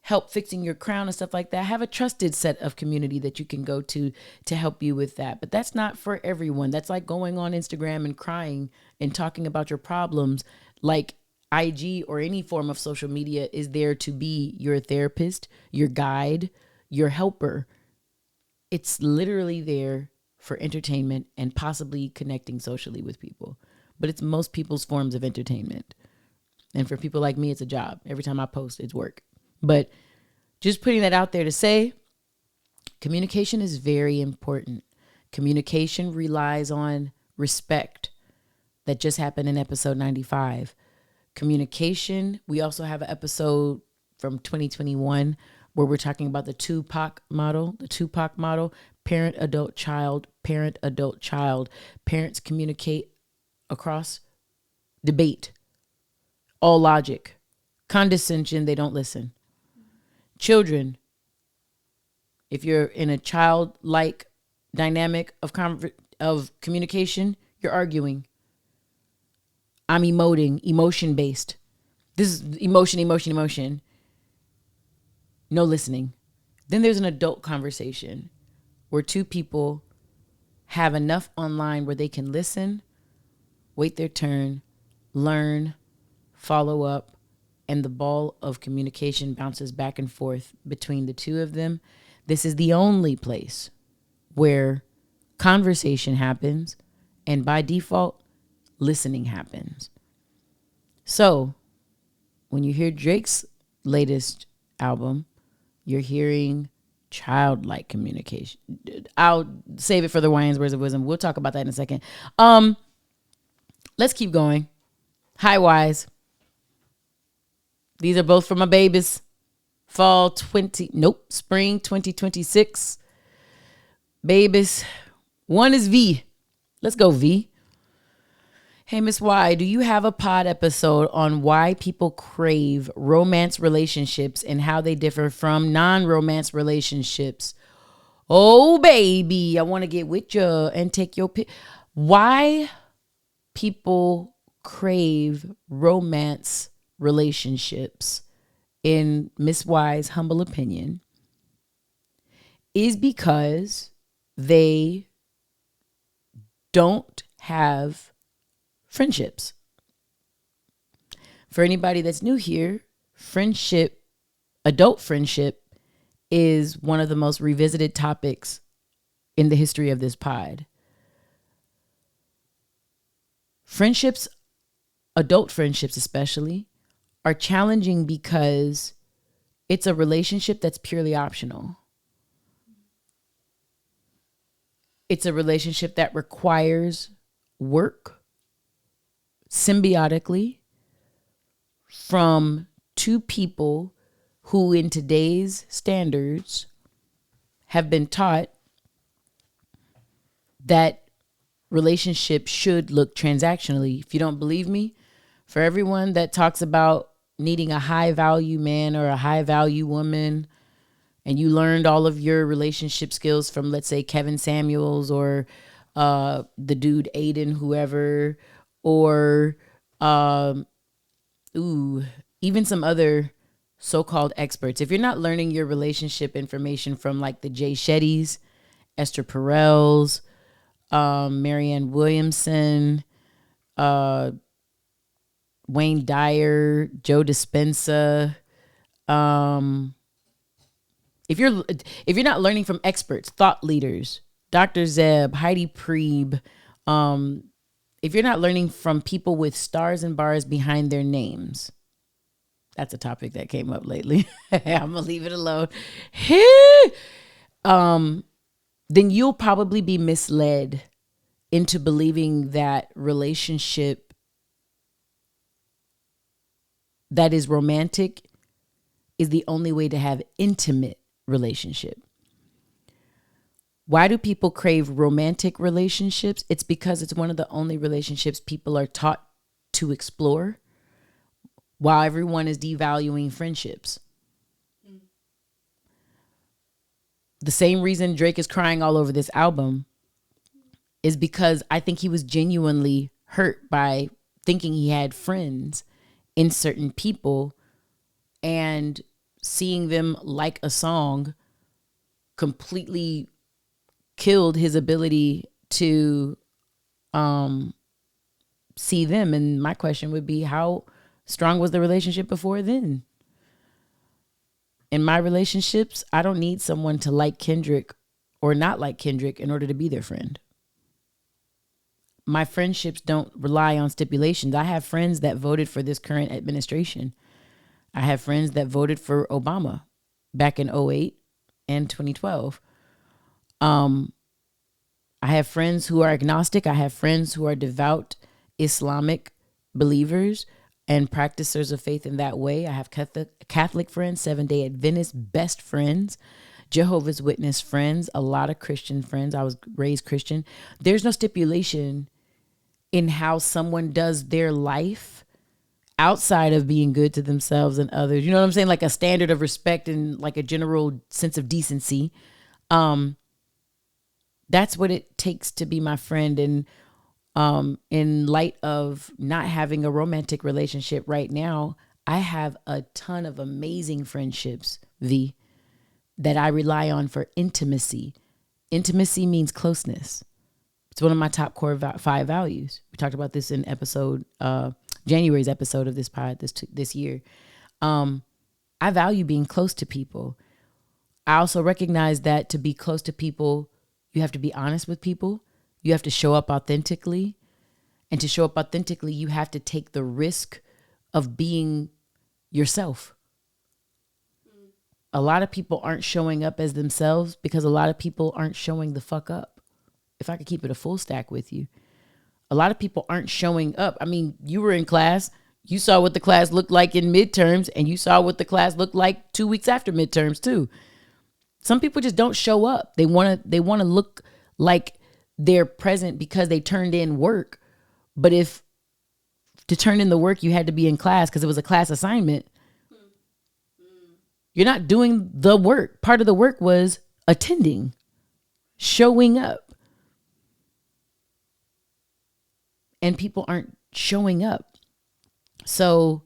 B: help fixing your crown and stuff like that, have a trusted set of community that you can go to help you with that. But that's not for everyone. That's like going on Instagram and crying and talking about your problems. Like IG or any form of social media is there to be your therapist, your guide, your helper. It's literally there for entertainment and possibly connecting socially with people. But it's most people's forms of entertainment. And for people like me, it's a job. Every time I post, it's work. But just putting that out there to say, communication is very important. Communication relies on respect that just happened in episode 95. Communication. We also have an episode from 2021 where we're talking about the Tupac model. The Tupac model, parent, adult, child, parent, adult, child. Parents communicate across debate, all logic. Condescension, they don't listen. Children, if you're in a childlike dynamic of communication, you're arguing. I'm emoting, emotion-based. This is emotion. No listening. Then there's an adult conversation where two people have enough online where they can listen, wait their turn, learn, follow up, and the ball of communication bounces back and forth between the two of them. This is the only place where conversation happens, and by default, listening happens. So, when you hear Drake's latest album, you're hearing childlike communication. I'll save it for the Wyann's Words of Wisdom. We'll talk about that in a second. Let's keep going. Hi, Wise. These are both for my babies. Spring 2026. Babies. One is V. Let's go, V. Hey, Miss Y, do you have a pod episode on why people crave romance relationships and how they differ from non-romance relationships? Oh, baby, I want to get with you and take your pick. Why people crave romance relationships, in Miss Y's humble opinion, is because they don't have friendships. For anybody that's new here, adult friendship is one of the most revisited topics in the history of this pod. Friendships, adult friendships especially, are challenging because it's a relationship that's purely optional. It's a relationship that requires work symbiotically from two people who in today's standards have been taught that relationships should look transactionally. If you don't believe me, for everyone that talks about needing a high value man or a high value woman, and you learned all of your relationship skills from, let's say, Kevin Samuels or the dude Aiden, whoever, or even some other so-called experts. If you're not learning your relationship information from like the Jay Shettys, Esther Perels, Marianne Williamson, Wayne Dyer, Joe Dispenza, if you're not learning from experts, thought leaders, Dr. Zeb, Heidi Priebe, if you're not learning from people with stars and bars behind their names, that's a topic that came up lately. I'm gonna leave it alone. Then you'll probably be misled into believing that relationship that is romantic is the only way to have intimate relationship. Why do people crave romantic relationships? It's because it's one of the only relationships people are taught to explore while everyone is devaluing friendships. The same reason Drake is crying all over this album is because I think he was genuinely hurt by thinking he had friends in certain people, and seeing them like a song completely killed his ability to see them. And my question would be, how strong was the relationship before then? In my relationships, I don't need someone to like Kendrick or not like Kendrick in order to be their friend. My friendships don't rely on stipulations. I have friends that voted for this current administration. I have friends that voted for Obama back in 2008 and 2012. I I have friends who are agnostic. I have friends who are devout Islamic believers and practicers of faith in that way. I have Catholic friends, Seventh-day Adventist best friends, Jehovah's Witness friends, a lot of Christian friends. I was raised Christian. There's no stipulation in how someone does their life outside of being good to themselves and others. You know what I'm saying? Like a standard of respect and like a general sense of decency. That's what it takes to be my friend. And in light of not having a romantic relationship right now, I have a ton of amazing friendships, that I rely on for intimacy. Intimacy means closeness. It's one of my top core 5 values. We talked about this in January's episode of this pod this year. I value being close to people. I also recognize that to be close to people, you have to be honest with people. You have to show up authentically. And to show up authentically, you have to take the risk of being yourself. A lot of people aren't showing up as themselves because a lot of people aren't showing the fuck up. If I could keep it a full stack with you. A lot of people aren't showing up. I mean, you were in class. You saw what the class looked like in midterms, and you saw what the class looked like 2 weeks after midterms too. Some people just don't show up. They want to look like they're present because they turned in work. But if to turn in the work, you had to be in class because it was a class assignment, you're not doing the work. Part of the work was attending, showing up. And people aren't showing up. So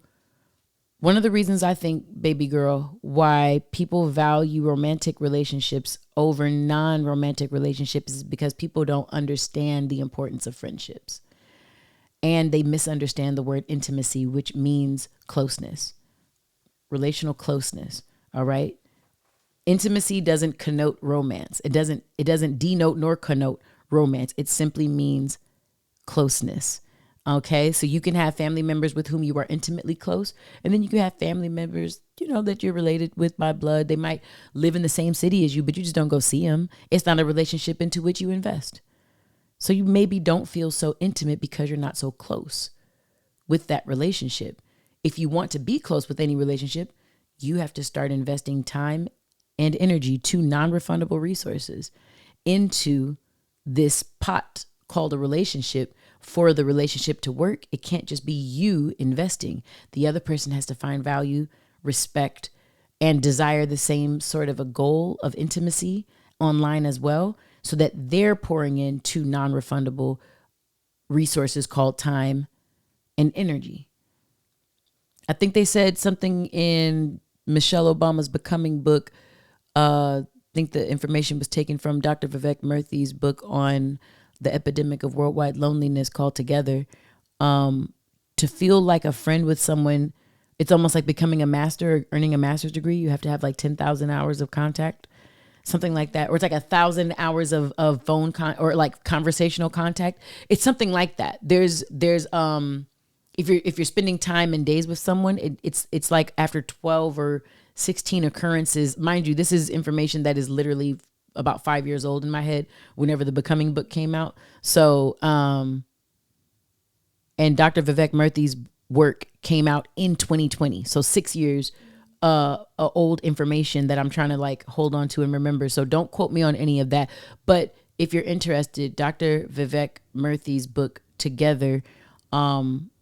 B: one of the reasons I think, baby girl, why people value romantic relationships over non-romantic relationships is because people don't understand the importance of friendships. And they misunderstand the word intimacy, which means closeness, relational closeness. All right. Intimacy doesn't connote romance. It doesn't denote nor connote romance. It simply means closeness. Okay. So you can have family members with whom you are intimately close. And then you can have family members, that you're related with by blood. They might live in the same city as you, but you just don't go see them. It's not a relationship into which you invest. So you maybe don't feel so intimate because you're not so close with that relationship. If you want to be close with any relationship, you have to start investing time and energy, 2 non-refundable resources, into this pot called a relationship. For the relationship to work, it can't just be you investing. The other person has to find value, respect, and desire the same sort of a goal of intimacy online as well, so that they're pouring in 2 non-refundable resources called time and energy. I think they said something in Michelle Obama's Becoming book. I think the information was taken from Dr. Vivek Murthy's book on the epidemic of worldwide loneliness called Together. To feel like a friend with someone, it's almost like becoming a master or earning a master's degree. You have to have like 10,000 hours of contact, something like that. Or it's like 1,000 hours of phone or like conversational contact. It's something like that. There's if you're spending time and days with someone, it's like after 12 or 16 occurrences, mind you, this is information that is literally about 5 years old in my head whenever the Becoming book came out. So, and Dr. Vivek Murthy's work came out in 2020. So 6 years, old information that I'm trying to like hold on to and remember. So don't quote me on any of that. But if you're interested, Dr. Vivek Murthy's book Together,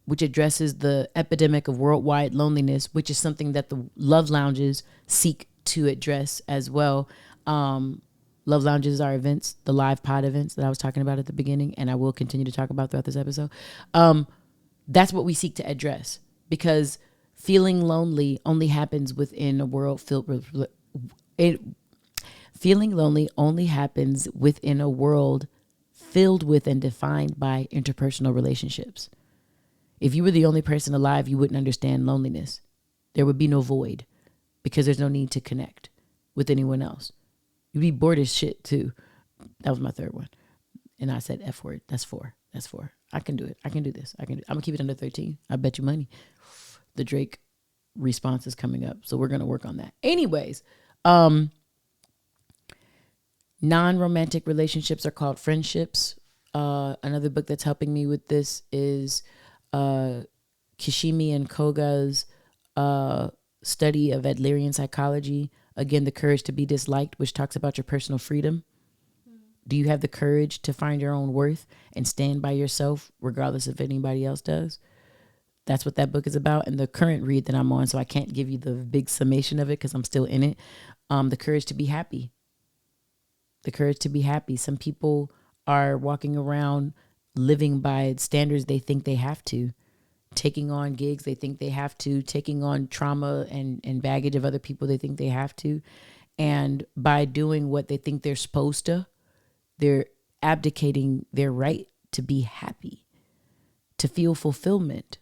B: which addresses the epidemic of worldwide loneliness, which is something that the Love Lounges seek to address as well. Love Lounges are events, the live pod events that I was talking about at the beginning, and I will continue to talk about throughout this episode. That's what we seek to address, because feeling lonely only happens within a world filled with feeling lonely only happens within a world filled with and defined by interpersonal relationships. If you were the only person alive, you wouldn't understand loneliness. There would be no void because there's no need to connect with anyone else. You'd be bored as shit too. That was my 3rd one. And I said F word. That's 4. I can do it. I can do this. I'm going to keep it under 13. I bet you money. The Drake response is coming up. So we're going to work on that. Anyways, Non-romantic relationships are called friendships. Another book that's helping me with this is Kishimi and Koga's study of Adlerian psychology. Again, The Courage to Be Disliked, which talks about your personal freedom. Do you have the courage to find your own worth and stand by yourself regardless if anybody else does? That's what that book is about. And the current read that I'm on, so I can't give you the big summation of it because I'm still in it. The Courage to Be Happy. The Courage to Be Happy. Some people are walking around living by standards they think they have to, taking on gigs they think they have to, taking on trauma and baggage of other people they think they have to. And by doing what they think they're supposed to, they're abdicating their right to be happy, to feel fulfillment.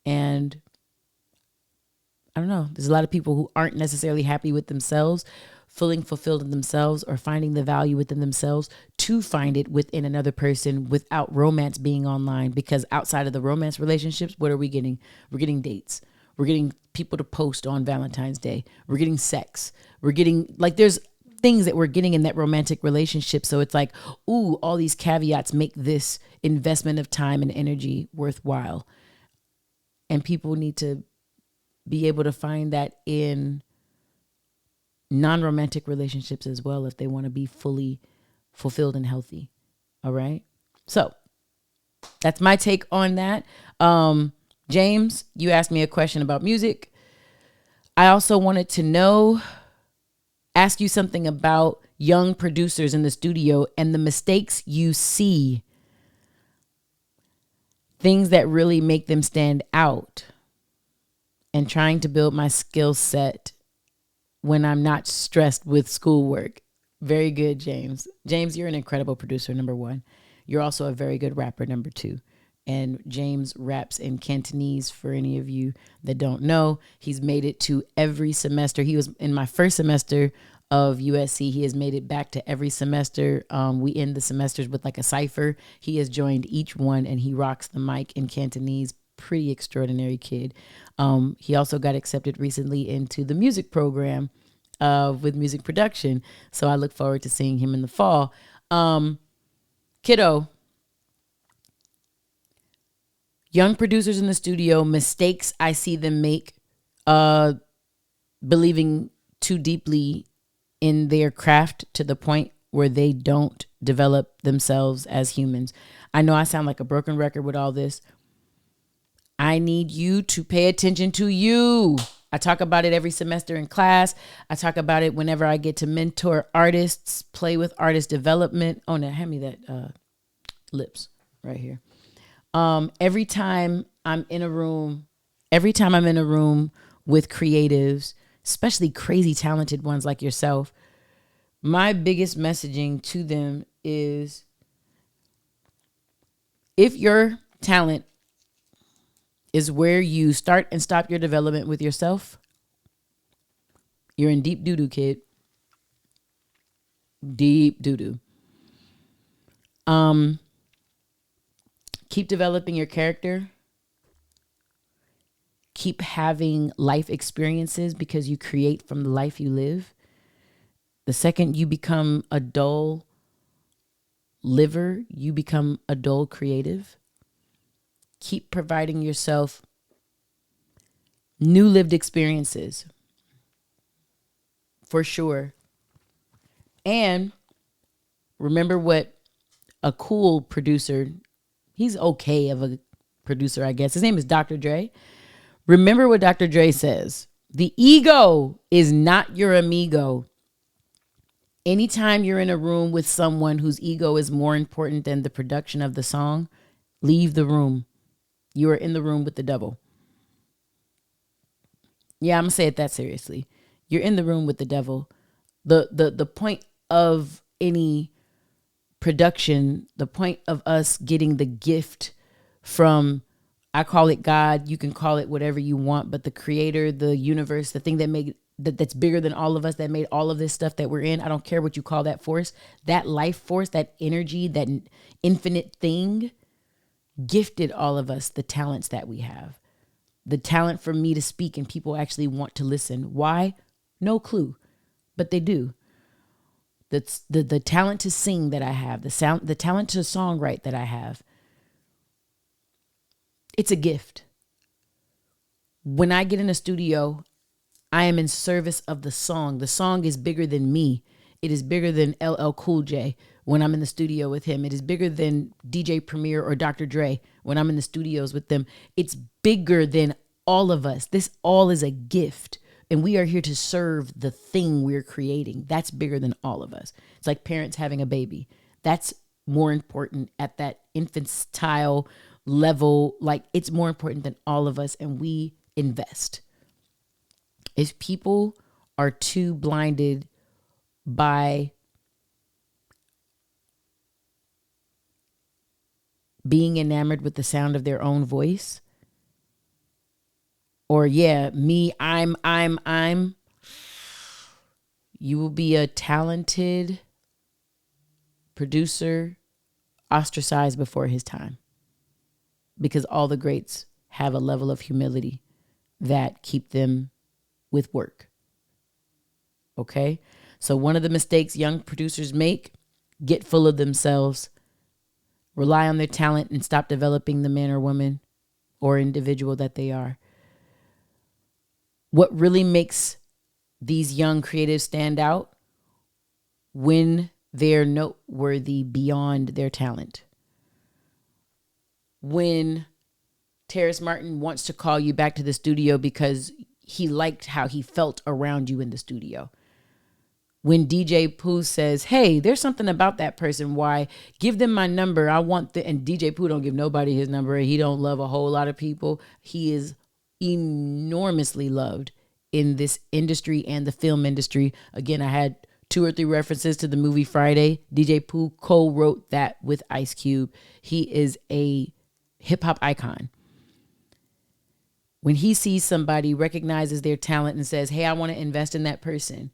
B: And I don't know, there's a lot of people who aren't necessarily happy with themselves, feeling fulfilled in themselves, or finding the value within themselves to find it within another person without romance being online. Because outside of the romance relationships, what are we getting? We're getting dates. We're getting people to post on Valentine's Day. We're getting sex. We're getting, like, there's things that we're getting in that romantic relationship. So it's like, ooh, all these caveats make this investment of time and energy worthwhile. And people need to be able to find that in non-romantic relationships as well if they want to be fully fulfilled and healthy. All right. So that's my take on that. James, you asked me a question about music. I also wanted to ask you something about young producers in the studio and the mistakes you see, things that really make them stand out, and trying to build my skill set when I'm not stressed with schoolwork. Very good, James. James, you're an incredible producer, number one. You're also a very good rapper, number two. And James raps in Cantonese, for any of you that don't know. He's made it to every semester. He was in my first semester of USC. He has made it back to every semester. We end the semesters with like a cipher. He has joined each one, and he rocks the mic in Cantonese. Pretty extraordinary kid. He also got accepted recently into the music program with music production. So I look forward to seeing him in the fall. Kiddo, young producers in the studio, mistakes I see them make, believing too deeply in their craft to the point where they don't develop themselves as humans. I know I sound like a broken record with all this. I need you to pay attention to you. I talk about it every semester in class. I talk about it whenever I get to mentor artists, play with artist development. Oh, now hand me that lips right here. Every time I'm in a room with creatives, especially crazy talented ones like yourself, my biggest messaging to them is, if your talent is where you start and stop your development with yourself, you're in deep doo-doo, kid. Deep doo-doo. Keep developing your character. Keep having life experiences, because you create from the life you live. The second you become a dull liver, you become a dull creative. Keep providing yourself new lived experiences, for sure. And remember what a cool producer, he's okay of a producer, I guess. His name is Dr. Dre. Remember what Dr. Dre says. The ego is not your amigo. Anytime you're in a room with someone whose ego is more important than the production of the song, leave the room. You are in the room with the devil. Yeah, I'm going to say it that seriously. You're in the room with the devil. The point of any production, the point of us getting the gift from, I call it God, you can call it whatever you want, but the creator, the universe, the thing that made that's bigger than all of us, that made all of this stuff that we're in. I don't care what you call that force, that life force, that energy, that infinite thing, gifted all of us the talents that we have. The talent for me to speak and people actually want to listen. Why? No clue, but they do. the talent to sing that I have, the talent to songwrite that I have. It's a gift. When I get in a studio, I am in service of the song. The song is bigger than me. It is bigger than LL Cool J when I'm in the studio with him. It is bigger than DJ Premier or Dr. Dre when I'm in the studios with them. It's bigger than all of us. This all is a gift. And we are here to serve the thing we're creating. That's bigger than all of us. It's like parents having a baby. That's more important at that infantile level. Like, it's more important than all of us. And we invest. If people are too blinded by being enamored with the sound of their own voice, or me, I'm, you will be a talented producer ostracized before his time, because all the greats have a level of humility that keep them with work. Okay? So one of the mistakes young producers make, get full of themselves, rely on their talent, and stop developing the man or woman or individual that they are. What really makes these young creatives stand out? When they're noteworthy beyond their talent. When Terrace Martin wants to call you back to the studio because he liked how he felt around you in the studio. When DJ Pooh says, hey, there's something about that person. Why? Give them my number. I want and DJ Pooh don't give nobody his number. He don't love a whole lot of people. He is enormously loved in this industry and the film industry. Again, I had 2 or 3 references to the movie Friday. DJ Pooh co-wrote that with Ice Cube. He is a hip hop icon. When he sees somebody, recognizes their talent and says, hey, I want to invest in that person.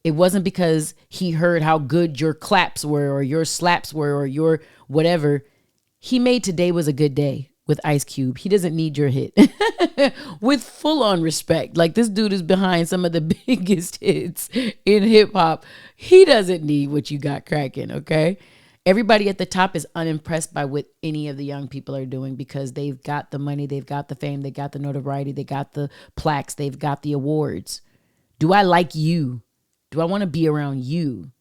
B: It wasn't because he heard how good your claps were or your slaps were or your whatever. He made Today Was a Good Day with Ice Cube. He doesn't need your hit. With full on respect. Like, this dude is behind some of the biggest hits in hip hop. He doesn't need what you got cracking, okay? Everybody at the top is unimpressed by what any of the young people are doing because they've got the money, they've got the fame, they got the notoriety, they got the plaques, they've got the awards. Do I like you? Do I want to be around you?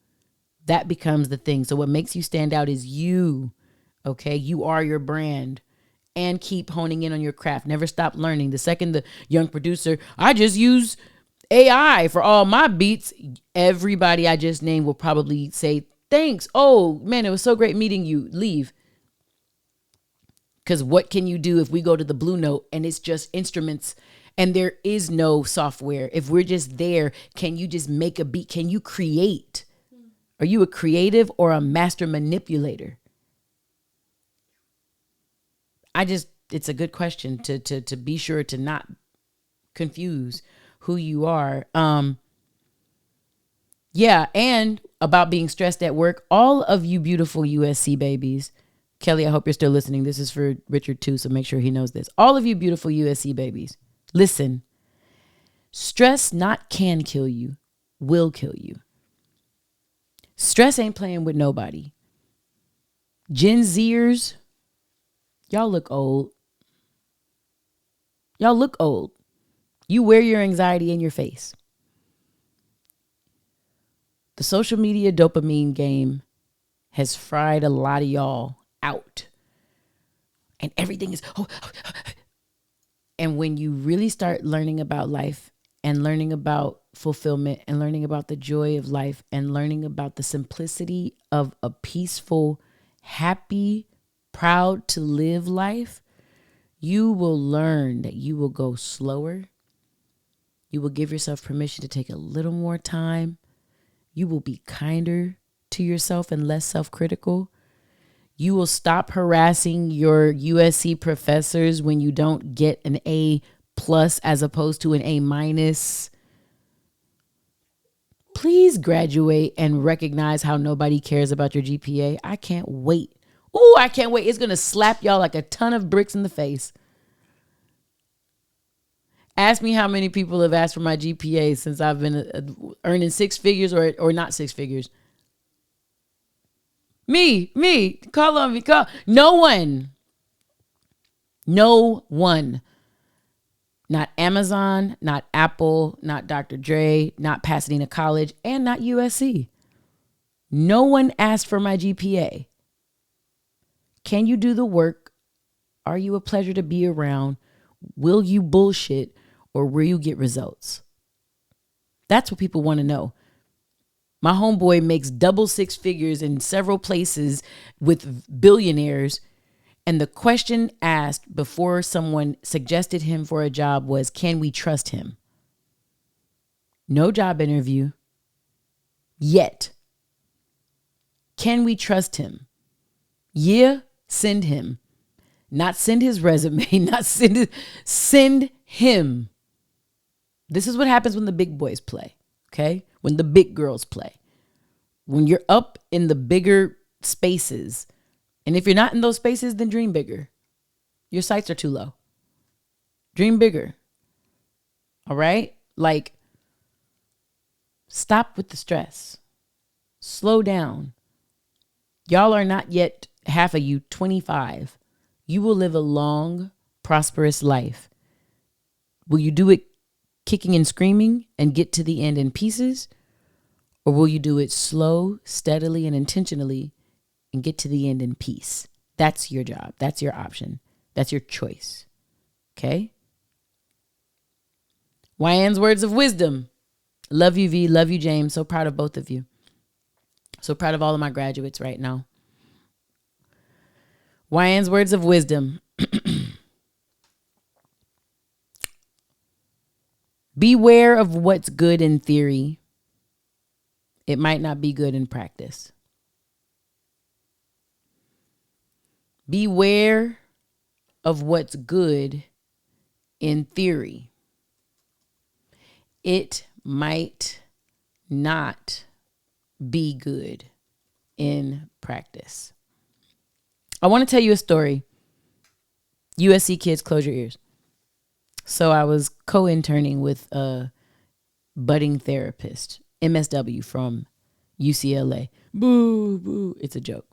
B: That becomes the thing. So what makes you stand out is you, okay? You are your brand. And keep honing in on your craft. Never stop learning. The second the young producer, I just use AI for all my beats, everybody I just named will probably say, thanks. Oh, man, it was so great meeting you. Leave. Because what can you do if we go to the Blue Note and it's just instruments and there is no software? If we're just there, can you just make a beat? Can you create? Are you a creative or a master manipulator? It's a good question to be sure to not confuse who you are. And about being stressed at work, all of you beautiful USC babies. Kelly, I hope you're still listening. This is for Richard too, so make sure he knows this. All of you beautiful USC babies, listen. Stress not can kill you, will kill you. Stress ain't playing with nobody. Gen Zers, y'all look old. Y'all look old. You wear your anxiety in your face. The social media dopamine game has fried a lot of y'all out. And everything is... And when you really start learning about life and learning about fulfillment and learning about the joy of life and learning about the simplicity of a peaceful, happy, proud to live life, you will learn that you will go slower. You will give yourself permission to take a little more time. You will be kinder to yourself and less self-critical. You will stop harassing your USC professors when you don't get an A+ as opposed to an A-. Please graduate and recognize how nobody cares about your GPA. I can't wait. Oh, I can't wait. It's going to slap y'all like a ton of bricks in the face. Ask me how many people have asked for my GPA since I've been earning 6 figures or not 6 figures. Me. Call on me. Call. No one. Not Amazon, not Apple, not Dr. Dre, not Pasadena College, and not USC. No one asked for my GPA. Can you do the work? Are you a pleasure to be around? Will you bullshit or will you get results? That's what people want to know. My homeboy makes double six figures in several places with billionaires. And the question asked before someone suggested him for a job was, can we trust him? No job interview yet. Can we trust him? Yeah, send him. Not send his resume, send him. This is what happens when the big boys play, okay? When the big girls play. When you're up in the bigger spaces. And if you're not in those spaces, then dream bigger. Your sights are too low. Dream bigger. All right? Like, stop with the stress. Slow down. Y'all are not yet, half of you, 25. You will live a long, prosperous life. Will you do it kicking and screaming and get to the end in pieces? Or will you do it slow, steadily, and intentionally and get to the end in peace? That's your job. That's your option. That's your choice. Okay? Wyann's words of wisdom. Love you, V. Love you, James. So proud of both of you. So proud of all of my graduates right now. Wyann's words of wisdom. Beware of what's good in theory. It might not be good in practice. Beware of what's good in theory. It might not be good in practice. I want to tell you a story. USC kids, close your ears. So I was co-interning with a budding therapist, MSW from UCLA. Boo, boo. It's a joke.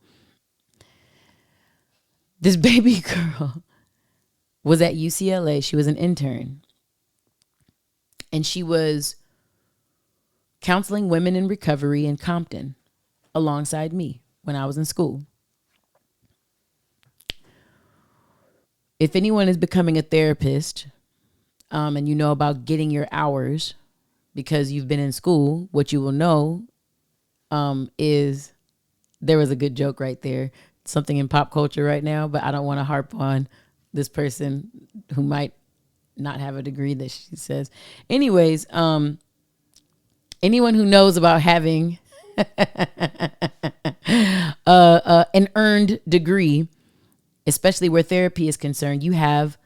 B: This baby girl was at UCLA. She was an intern. And she was counseling women in recovery in Compton alongside me when I was in school. If anyone is becoming a therapist, and you know about getting your hours because you've been in school, what you will know is there was a good joke right there. Something in pop culture right now, but I don't want to harp on this person who might not have a degree that she says. Anyways, anyone who knows about having an earned degree, especially where therapy is concerned, you have,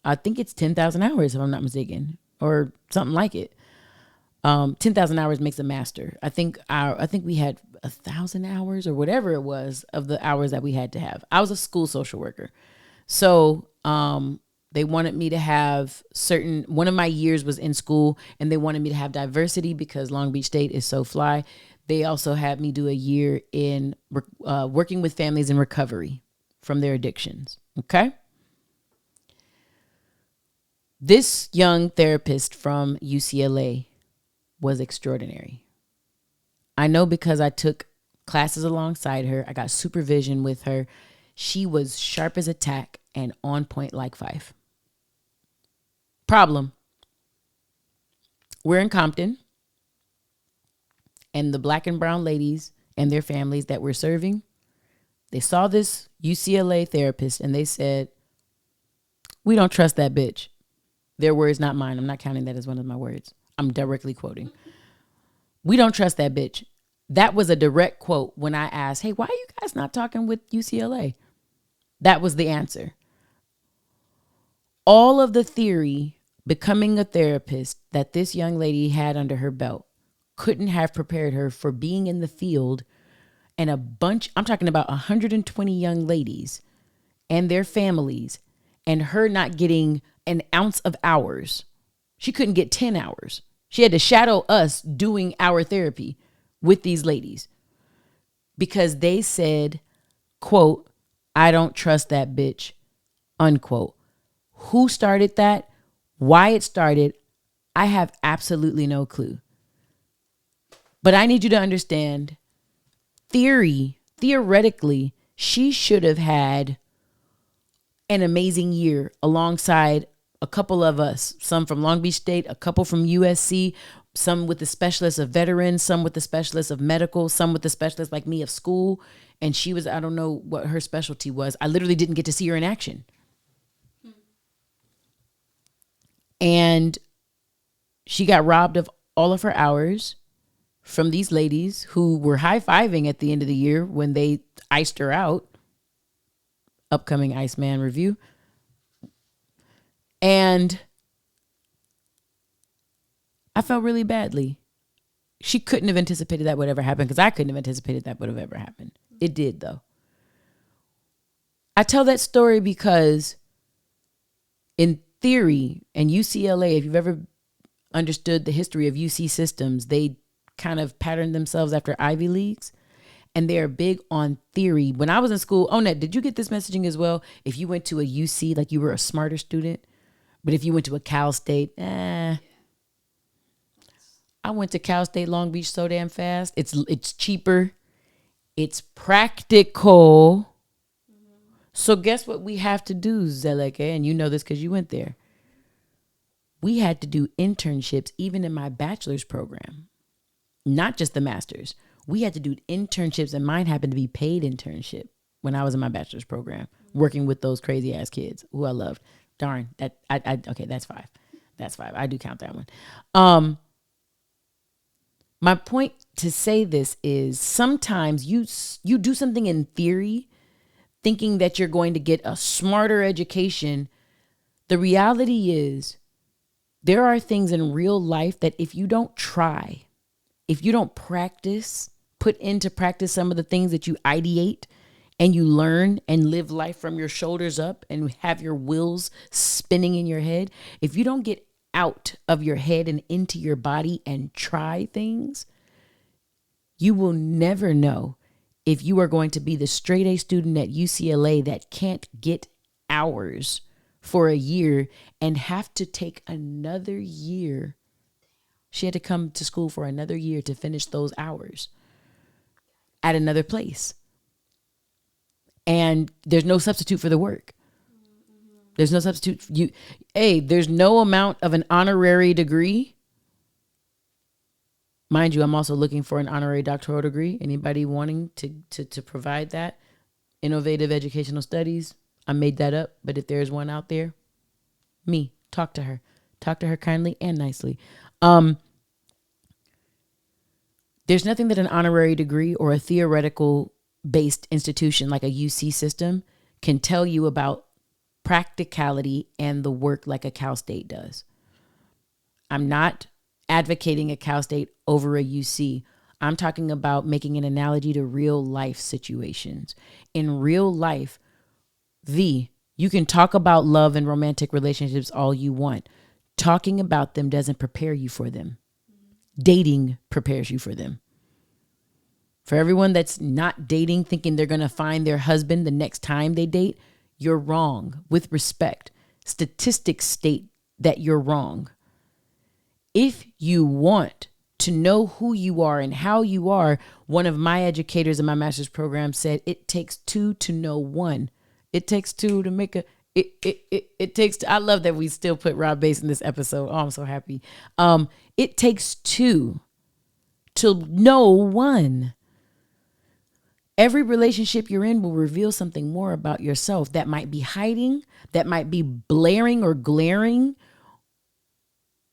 B: I think it's 10,000 hours, if I'm not mistaken, or something like it. 10,000 hours makes a master. I think we had 1,000 hours or whatever it was of the hours that we had to have. I was a school social worker. So they wanted me to have one of my years was in school, and they wanted me to have diversity because Long Beach State is so fly. They also had me do a year in working with families in recovery from their addictions. Okay. This young therapist from UCLA was extraordinary. I know because I took classes alongside her. I got supervision with her. She was sharp as a tack and on point like Fife. Problem. We're in Compton, and the black and brown ladies and their families that we're serving, they saw this UCLA therapist and they said, "We don't trust that bitch." Their words, not mine. I'm not counting that as one of my words. I'm directly quoting. "We don't trust that bitch." That was a direct quote when I asked, "Hey, why are you guys not talking with UCLA?" That was the answer. All of the theory becoming a therapist that this young lady had under her belt couldn't have prepared her for being in the field and I'm talking about 120 young ladies and their families, and her not getting an ounce of hours. She couldn't get 10 hours. She had to shadow us doing our therapy with these ladies. because they said, quote, I don't trust that bitch, unquote. Who started that? Why it started? I have absolutely no clue. But I need you to understand, theoretically, she should have had an amazing year alongside a couple of us, some from Long Beach State, a couple from USC, some with the specialists of veterans, some with the specialists of medical, some with the specialists like me of school. And she was, I don't know what her specialty was. I literally didn't get to see her in action. And she got robbed of all of her hours from these ladies who were high-fiving at the end of the year when they iced her out. Upcoming Iceman review. And I felt really badly. She couldn't have anticipated that would ever happen, because I couldn't have anticipated that would have ever happened. It did, though. I tell that story because in theory, and UCLA, if you've ever understood the history of UC systems, they kind of patterned themselves after Ivy Leagues. And they are big on theory. When I was in school, Onette, did you get this messaging as well? If you went to a UC, like you were a smarter student. But if you went to a Cal State, I went to Cal State Long Beach so damn fast. It's cheaper. It's practical. So guess what we have to do, Zeleke? And you know this because you went there. We had to do internships even in my bachelor's program. Not just the master's. We had to do internships, and mine happened to be paid internship when I was in my bachelor's program, working with those crazy ass kids who I loved. Darn, okay, that's 5. That's 5. I do count that one. My point to say this is sometimes you do something in theory, thinking that you're going to get a smarter education. The reality is there are things in real life that if you don't try, if you don't practice, put into practice some of the things that you ideate and you learn and live life from your shoulders up and have your wheels spinning in your head, if you don't get out of your head and into your body and try things, you will never know if you are going to be the straight A student at UCLA that can't get hours for a year and have to take another year. She had to come to school for another year to finish those hours at another place. And there's no substitute for the work. There's no substitute. There's no amount of an honorary degree. Mind you, I'm also looking for an honorary doctoral degree. Anybody wanting to provide that? Innovative Educational Studies. I made that up. But if there's one out there, me, talk to her. Talk to her kindly and nicely. There's nothing that an honorary degree or a theoretical based institution like a UC system can tell you about practicality and the work like a Cal State does. I'm not advocating a Cal State over a UC. I'm talking about making an analogy to real life situations. In real life, you can talk about love and romantic relationships all you want. Talking about them doesn't prepare you for them. Dating prepares you for them. For everyone that's not dating, thinking they're going to find their husband the next time they date, you're wrong. With respect, statistics state that you're wrong. If you want to know who you are and how you are, one of my educators in my master's program said, it takes 2 to know 1. It takes 2 to make a... It takes... I love that we still put Rob Bass in this episode. Oh, I'm so happy. It takes 2 to know 1. Every relationship you're in will reveal something more about yourself that might be hiding, that might be blaring or glaring,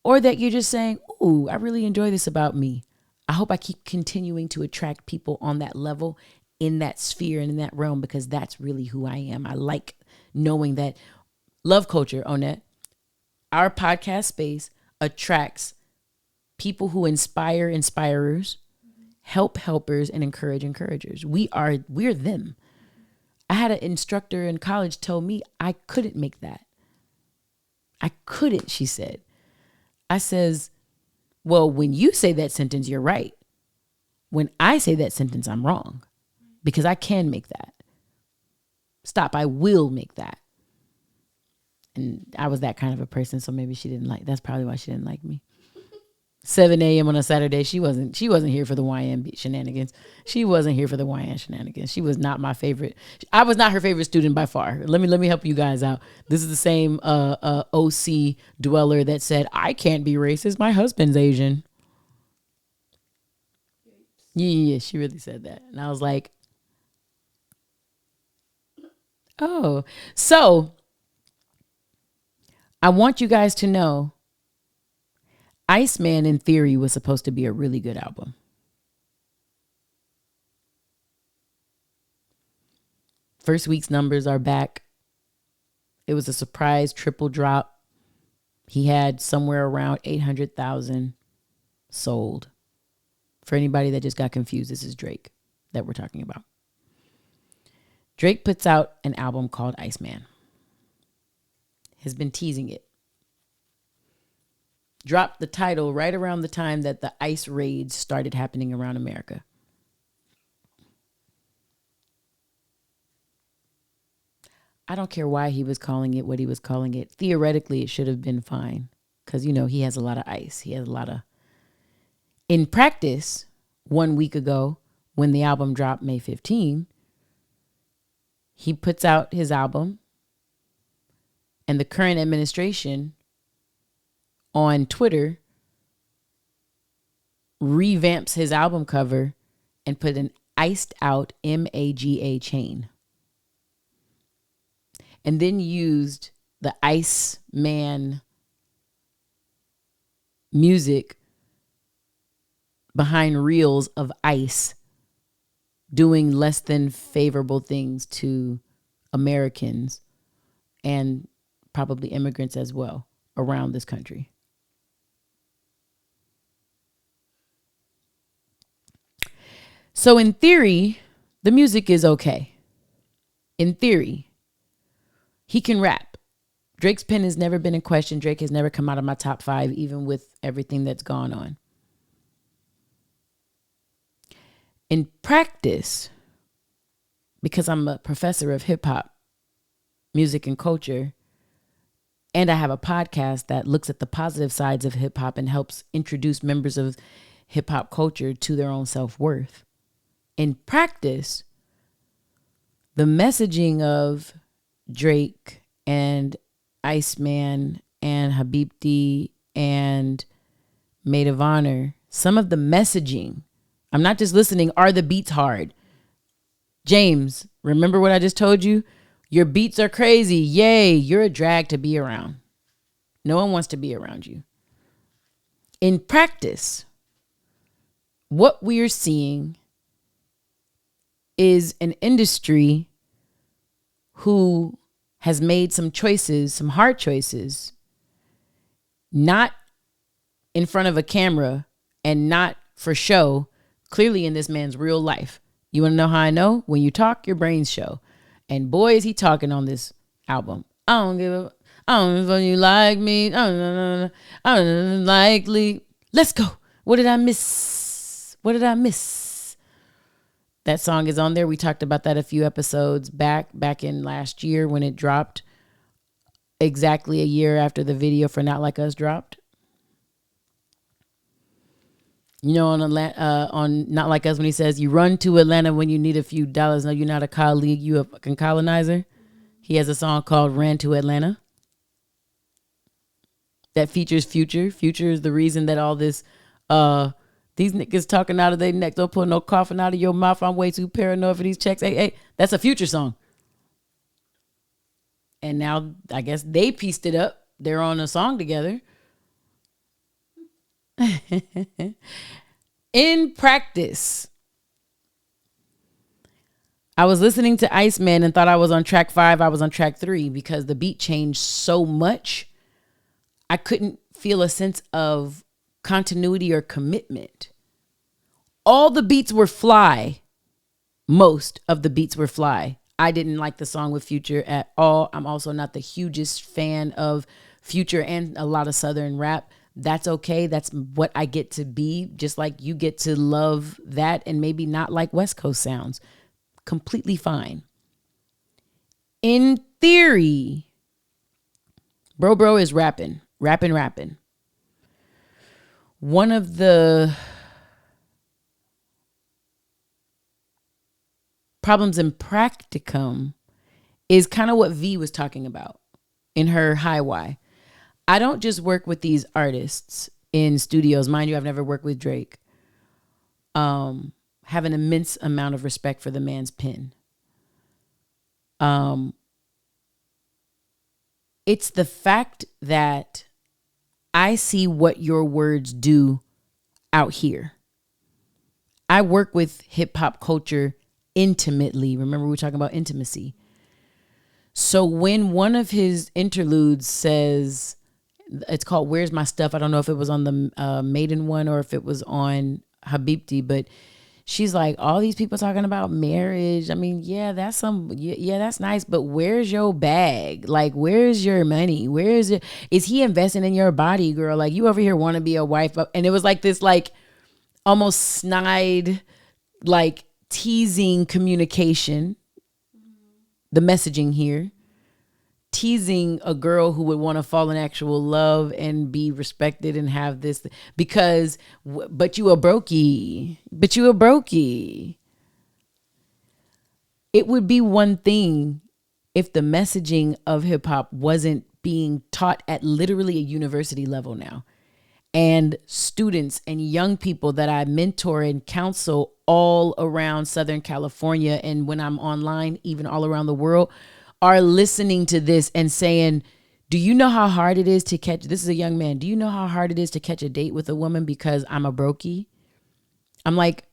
B: or that you're just saying, ooh, I really enjoy this about me. I hope I keep continuing to attract people on that level, in that sphere and in that realm, because that's really who I am. I like knowing that love culture, Onette, our podcast space attracts people who inspire inspirers, help helpers, and encourage encouragers. We're them. I had an instructor in college tell me I couldn't make that. I couldn't, she said. I says, well, when you say that sentence, you're right. When I say that sentence, I'm wrong. because I can make that. Stop, I will make that. And I was that kind of a person, so maybe she didn't like, that's probably why she didn't like me. 7 a.m. on a Saturday, she wasn't here for the Wyann shenanigans. She wasn't here for the Wyann shenanigans. She was not my favorite. I was not her favorite student by far. Let me help you guys out. This is the same OC dweller that said, I can't be racist. My husband's Asian. Yeah, she really said that. And I was like, oh. So I want you guys to know Iceman, in theory, was supposed to be a really good album. First week's numbers are back. It was a surprise triple drop. He had somewhere around 800,000 sold. For anybody that just got confused, this is Drake that we're talking about. Drake puts out an album called Iceman. Has been teasing it. Dropped the title right around the time that the ICE raids started happening around America. I don't care why he was calling it what he was calling it. Theoretically, it should have been fine. Because, you know, he has a lot of ice. He has a lot of... In practice, 1 week ago, when the album dropped May 15, he puts out his album. And the current administration on Twitter revamps his album cover and put an iced out MAGA chain. And then used the Iceman music behind reels of ICE doing less than favorable things to Americans and probably immigrants as well around this country. So in theory, the music is okay. In theory, he can rap. Drake's pen has never been in question. Drake has never come out of my top 5, even with everything that's gone on. In practice, because I'm a professor of hip hop, music and culture, and I have a podcast that looks at the positive sides of hip hop and helps introduce members of hip hop culture to their own self-worth. In practice, the messaging of Drake and Iceman and Habibti and Maid of Honor, some of the messaging, I'm not just listening, are the beats hard? James, remember what I just told you? Your beats are crazy. Yay, you're a drag to be around. No one wants to be around you. In practice, what we are seeing is an industry who has made some choices, some hard choices, not in front of a camera and not for show, clearly in this man's real life. You want to know how I know? When you talk, your brains show. And boy, is he talking on this album. I don't know if you like me. I don't likely. Let's go. What did I miss? That song is on there. We talked about that a few episodes back in last year when it dropped. Exactly a year after the video for Not Like Us dropped. You know, on Not Like Us, when he says, you run to Atlanta when you need a few dollars. No, you're not a colleague. You a fucking colonizer. He has a song called Ran to Atlanta that features Future. Future is the reason that all this, these niggas talking out of their neck. Don't put no coughing out of your mouth. I'm way too paranoid for these checks. Hey, that's a Future song. And now I guess they pieced it up. They're on a song together. In practice, I was listening to Iceman and thought I was on track 5. I was on track 3 because the beat changed so much. I couldn't feel a sense of continuity or commitment. All the beats were fly. Most of the beats were fly. I didn't like the song with Future at all. I'm also not the hugest fan of Future and a lot of Southern rap. That's okay. That's what I get to be, just like you get to love that and maybe not like West Coast sounds. completely fine. In theory, bro is rapping. One of the problems in practicum is kind of what V was talking about in her High Why. I don't just work with these artists in studios. Mind you, I've never worked with Drake. Have an immense amount of respect for the man's pen. It's the fact that I see what your words do out here. I work with hip hop culture intimately. Remember, we were talking about intimacy. So when one of his interludes says, it's called Where's My Stuff? I don't know if it was on the Maiden one or if it was on Habibti, but she's like, all these people talking about marriage. I mean, yeah, that's that's nice, but where's your bag? Like, where's your money? Is he investing in your body, girl? Like, you over here want to be a wife. And it was like this, like, almost snide, like, teasing communication, the messaging here, teasing a girl who would want to fall in actual love and be respected and have this because, but you a brokey. It would be one thing if the messaging of hip hop wasn't being taught at literally a university level now. And students and young people that I mentor and counsel all around Southern California, and when I'm online, even all around the world, are listening to this and saying, do you know how hard it is to catch, this is a young man, do you know how hard it is to catch a date with a woman because I'm a brokey? I'm like,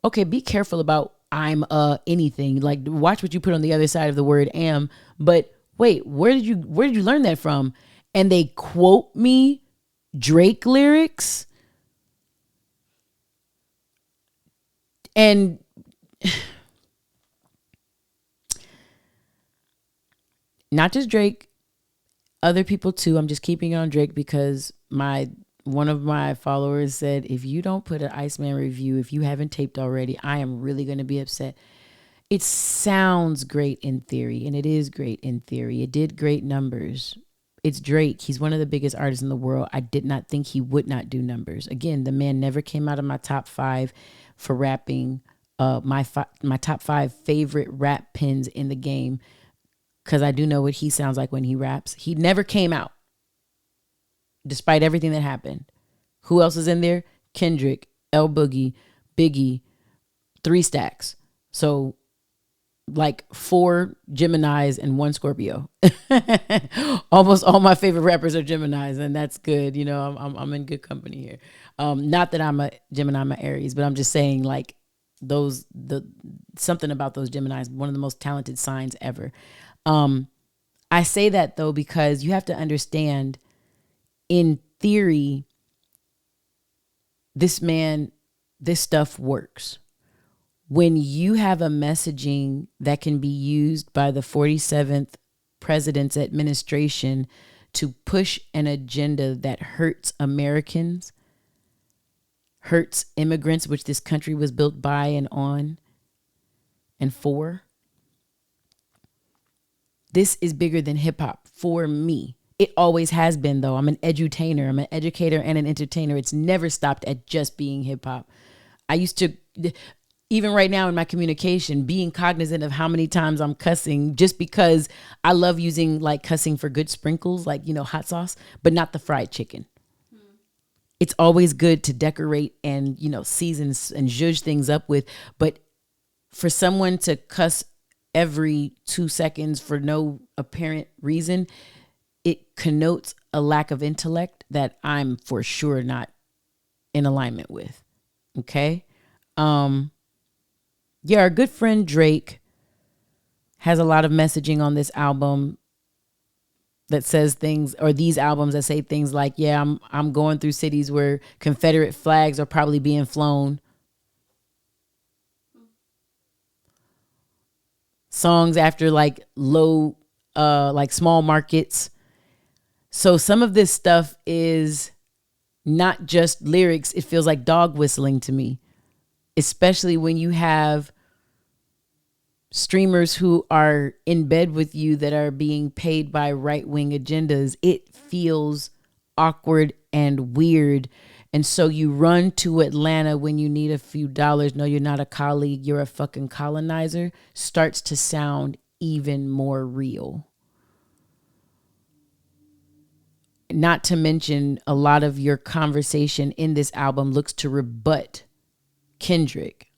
B: okay, be careful about I'm anything. Like, watch what you put on the other side of the word am. But wait, where did you learn that from? And they quote me Drake lyrics, and not just Drake, other people too. I'm just keeping it on Drake because one of my followers said, if you don't put an Iceman review, if you haven't taped already, I am really going to be upset. It sounds great in theory, and it is great in theory. It did great numbers. It's Drake. He's one of the biggest artists in the world. I did not think he would not do numbers. Again, the man never came out of my top 5 for rapping. My top 5 favorite rap pins in the game, because I do know what he sounds like when he raps. He never came out, despite everything that happened. Who else is in there? Kendrick, L Boogie, Biggie, 3 Stacks. So like 4 Geminis and 1 Scorpio. Almost all my favorite rappers are Geminis, and that's good. You know, I'm in good company here. Not that I'm a Gemini, I'm an Aries, but I'm just saying, like, something about those Geminis, one of the most talented signs ever. I say that though because you have to understand, in theory, this stuff works. When you have a messaging that can be used by the 47th president's administration to push an agenda that hurts Americans, hurts immigrants, which this country was built by and on and for, this is bigger than hip hop for me. It always has been, though. I'm an edutainer. I'm an educator and an entertainer. It's never stopped at just being hip hop. I used to, even right now in my communication, being cognizant of how many times I'm cussing, just because I love using like cussing for good sprinkles, like, you know, hot sauce, but not the fried chicken. It's always good to decorate and, you know, season and zhuzh things up with. But for someone to cuss every 2 seconds for no apparent reason, it connotes a lack of intellect that I'm for sure not in alignment with. Okay. Yeah, our good friend Drake has a lot of messaging on this album that says things, or these albums that say things like, yeah, I'm going through cities where Confederate flags are probably being flown. Songs after like like small markets. So some of this stuff is not just lyrics. It feels like dog whistling to me, especially when you have streamers who are in bed with you that are being paid by right-wing agendas, it feels awkward and weird. And so you run to Atlanta when you need a few dollars. No, you're not a colleague. You're a fucking colonizer. Starts to sound even more real. Not to mention, a lot of your conversation in this album looks to rebut Kendrick.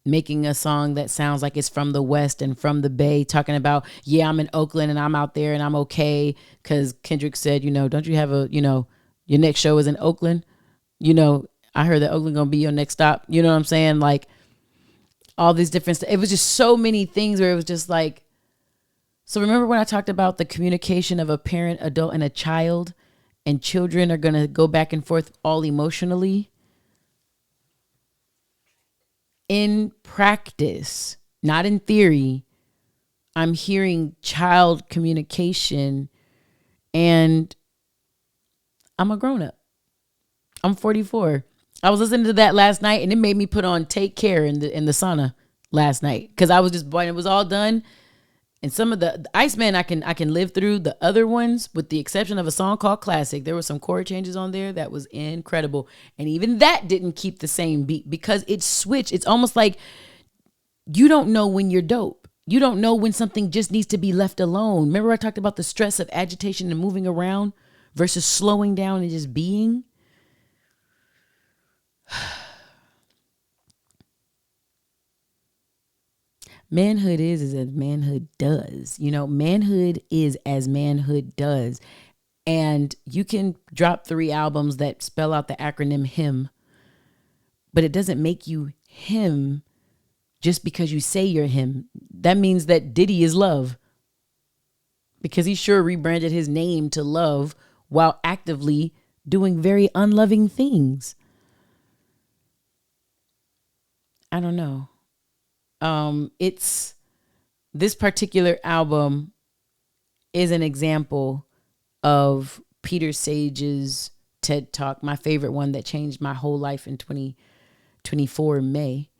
B: Making a song that sounds like it's from the West and from the Bay, talking about, yeah, I'm in Oakland and I'm out there and I'm okay. Because Kendrick said, don't you have your next show is in Oakland? I heard that Oakland gonna be your next stop. You know what I'm saying? Like all these different, it was just so many things where it was just like, so remember when I talked about the communication of a parent, adult, and a child, and children are gonna go back and forth all emotionally? In practice, not in theory, I'm hearing child communication, and I'm a grown-up. I'm 44. I was listening to that last night, and it made me put on Take Care in the sauna last night, because I was just, when it was all done, and some of the Iceman I can live through. The other ones, with the exception of a song called Classic, there were some chord changes on there that was incredible. And even that didn't keep the same beat because it switched. It's almost like you don't know when you're dope. You don't know when something just needs to be left alone. Remember I talked about the stress of agitation and moving around versus slowing down and just being? Manhood is as manhood does. Manhood is as manhood does. And you can drop 3 albums that spell out the acronym HIM, but it doesn't make you him just because you say you're him. That means that Diddy is love, because he sure rebranded his name to Love while actively doing very unloving things. I don't know. It's this particular album is an example of Peter Sage's TED Talk, my favorite one that changed my whole life in 2024 May.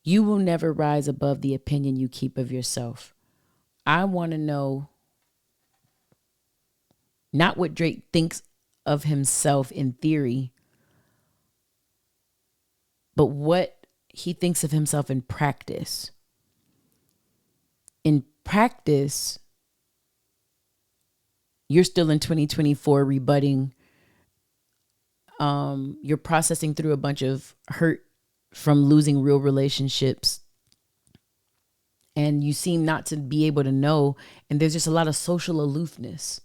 B: You will never rise above the opinion you keep of yourself. I want to know not what Drake thinks of himself in theory, but what he thinks of himself in practice. In practice, you're still in 2024 rebutting. You're processing through a bunch of hurt from losing real relationships. And you seem not to be able to know. And there's just a lot of social aloofness.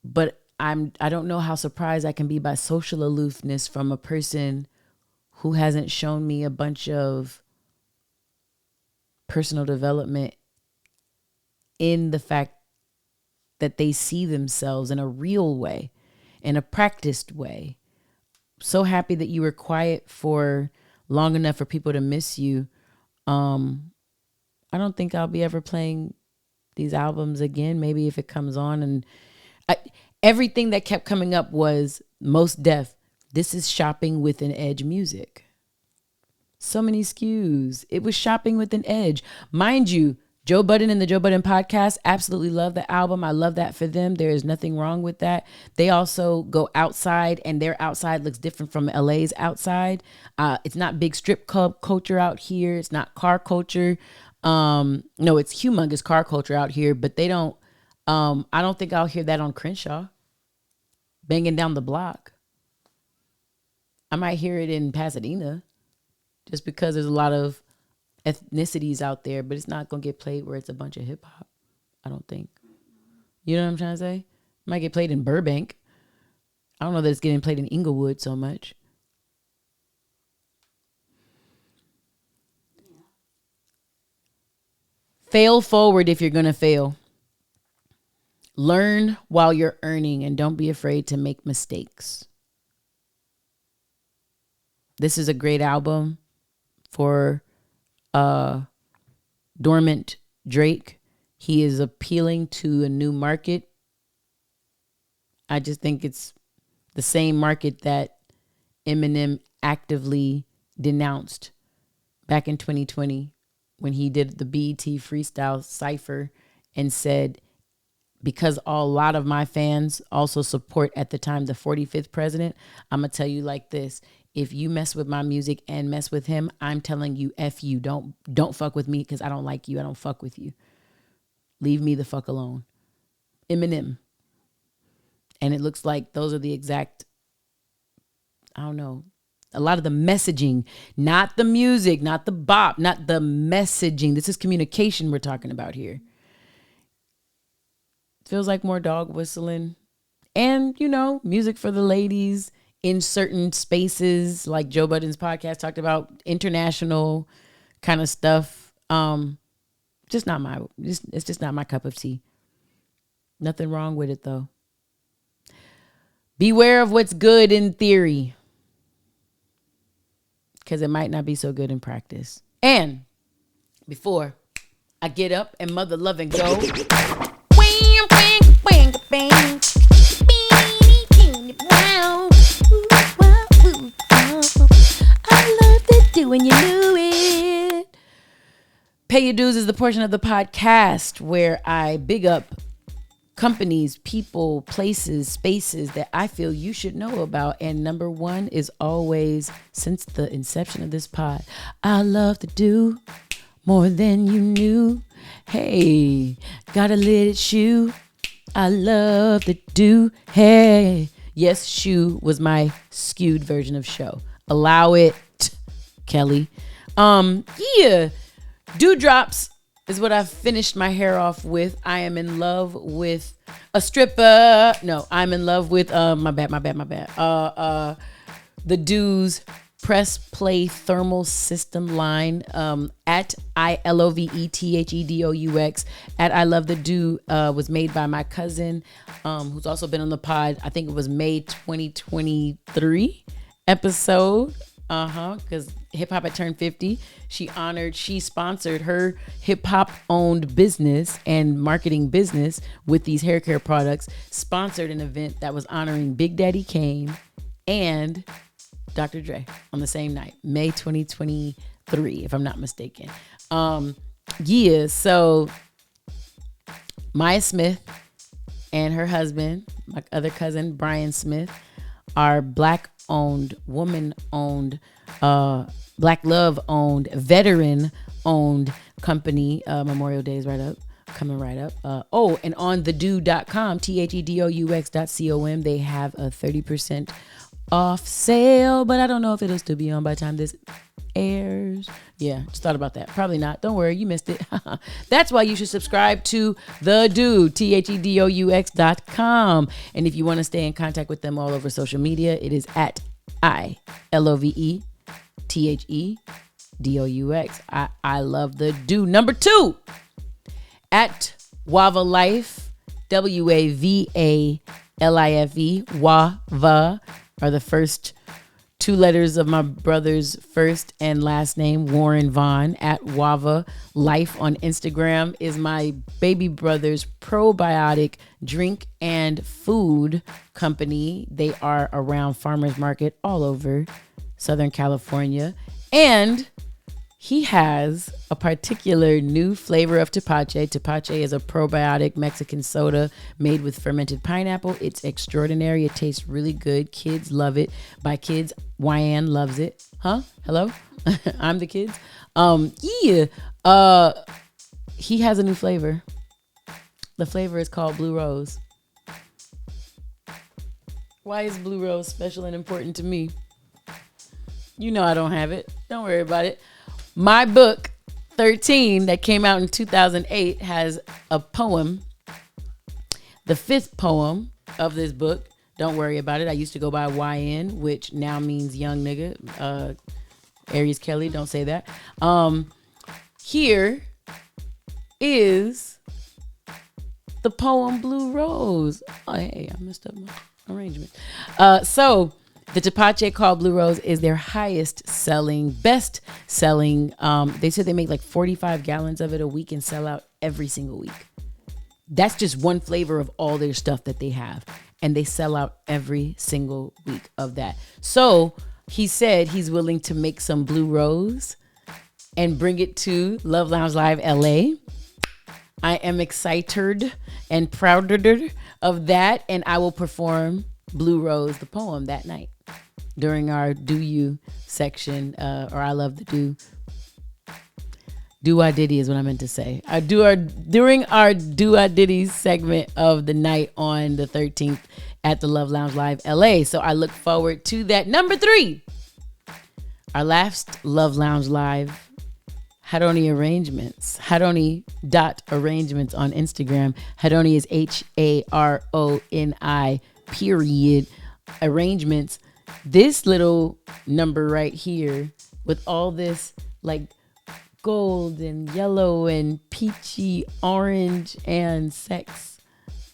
B: But I don't know how surprised I can be by social aloofness from a person who hasn't shown me a bunch of personal development in the fact that they see themselves in a real way, in a practiced way. So happy that you were quiet for long enough for people to miss you. I don't think I'll be ever playing these albums again. Maybe if it comes on, and everything that kept coming up was Most Def. This is shopping with an edge music. So many SKUs. It was shopping with an edge. Mind you, Joe Budden and the Joe Budden podcast, absolutely love the album. I love that for them. There is nothing wrong with that. They also go outside, and their outside looks different from LA's outside. It's not big strip club culture out here. It's not car culture. No, it's humongous car culture out here, but they don't, I don't think I'll hear that on Crenshaw. Banging down the block. I might hear it in Pasadena just because there's a lot of ethnicities out there, but it's not going to get played where it's a bunch of hip hop. I don't think. You know what I'm trying to say? It might get played in Burbank. I don't know that it's getting played in Inglewood so much. Yeah. Fail forward if you're going to fail. Learn while you're earning, and don't be afraid to make mistakes. This is a great album for dormant Drake. He is appealing to a new market. I just think it's the same market that Eminem actively denounced back in 2020 when he did the BET Freestyle Cypher and said, because a lot of my fans also support at the time the 45th president, I'm going to tell you like this. If you mess with my music and mess with him, I'm telling you, F you. Don't fuck with me because I don't like you. I don't fuck with you. Leave me the fuck alone. Eminem. And it looks like those are the exact, I don't know, a lot of the messaging, not the music, not the bop, not the messaging. This is communication we're talking about here. Feels like more dog whistling and, you know, music for the ladies in certain spaces, like Joe Budden's podcast talked about, international kind of stuff. It's just not my cup of tea. Nothing wrong with it though. Beware of what's good in theory, because it might not be so good in practice. And before I get up and mother love and go, I love to do when you knew it. Pay Your Dues is the portion of the podcast where I big up companies, people, places, spaces that I feel you should know about. And number one is always, since the inception of this pod, I love to do more than you knew. Hey, got a little shoe. I love to do. Hey, yes, shoe was my skewed version of show. Allow it, Kelly. Yeah, dewdrops is what I've finished my hair off with. I am in love with a stripper. No, I'm in love with my bad. The Dews Press Play Thermal System line at ILOVETHEDOUX at I Love the Dew was made by my cousin who's also been on the pod. I think it was May 2023 episode. Because hip hop had turned 50. She sponsored her hip hop owned business and marketing business with these hair care products, sponsored an event that was honoring Big Daddy Kane and Dr. Dre on the same night, May 2023, if I'm not mistaken. So Maya Smith and her husband, my other cousin, Brian Smith, are Black owned, woman owned, Black love owned, veteran owned company. Memorial Day is coming right up. And on thedew.com, THEDOUX.com, they have a 30% off sale, but I don't know if it'll still be on by the time this airs. Yeah, just thought about that. Probably not. Don't worry, you missed it. That's why you should subscribe to The Dew, THEDOUX.com. And if you want to stay in contact with them all over social media, it is at ILOVETHEDOUX. I love the Dew. Number 2, at Wava Life, WAVALIFE, Wava are the first 2 letters of my brother's first and last name, Wyann Vaughn. At Wava Life on Instagram is my baby brother's probiotic drink and food company. They are around farmers market all over Southern California. And he has a particular new flavor of tepache. Tepache is a probiotic Mexican soda made with fermented pineapple. It's extraordinary. It tastes really good. Kids love it. By kids, Wyann loves it. Huh? Hello? I'm the kids. He has a new flavor. The flavor is called Blue Rose. Why is Blue Rose special and important to me? You know I don't have it. Don't worry about it. My book, 13, that came out in 2008, has a poem. The 5th poem of this book, don't worry about it. I used to go by YN, which now means young nigga. Aries Kelly, don't say that. Here is the poem Blue Rose. Oh, hey, I messed up my arrangement. So the tepache called Blue Rose is their best selling. They said they make like 45 gallons of it a week and sell out every single week. That's just one flavor of all their stuff that they have. And they sell out every single week of that. So he said he's willing to make some Blue Rose and bring it to Love Lounge Live LA. I am excited and prouder of that, and I will perform Blue Rose, the poem, that night during our Do You section, or I Love the Do I Diddy is what I meant to say. During our Do I Diddy segment of the night on the 13th at the Love Lounge Live LA. So I look forward to that. Number 3, our last Love Lounge Live, Hadoni Arrangements. Hadoni.arrangements on Instagram. Hadoni is HARONI period arrangements. This little number right here with all this like gold and yellow and peachy orange and sex.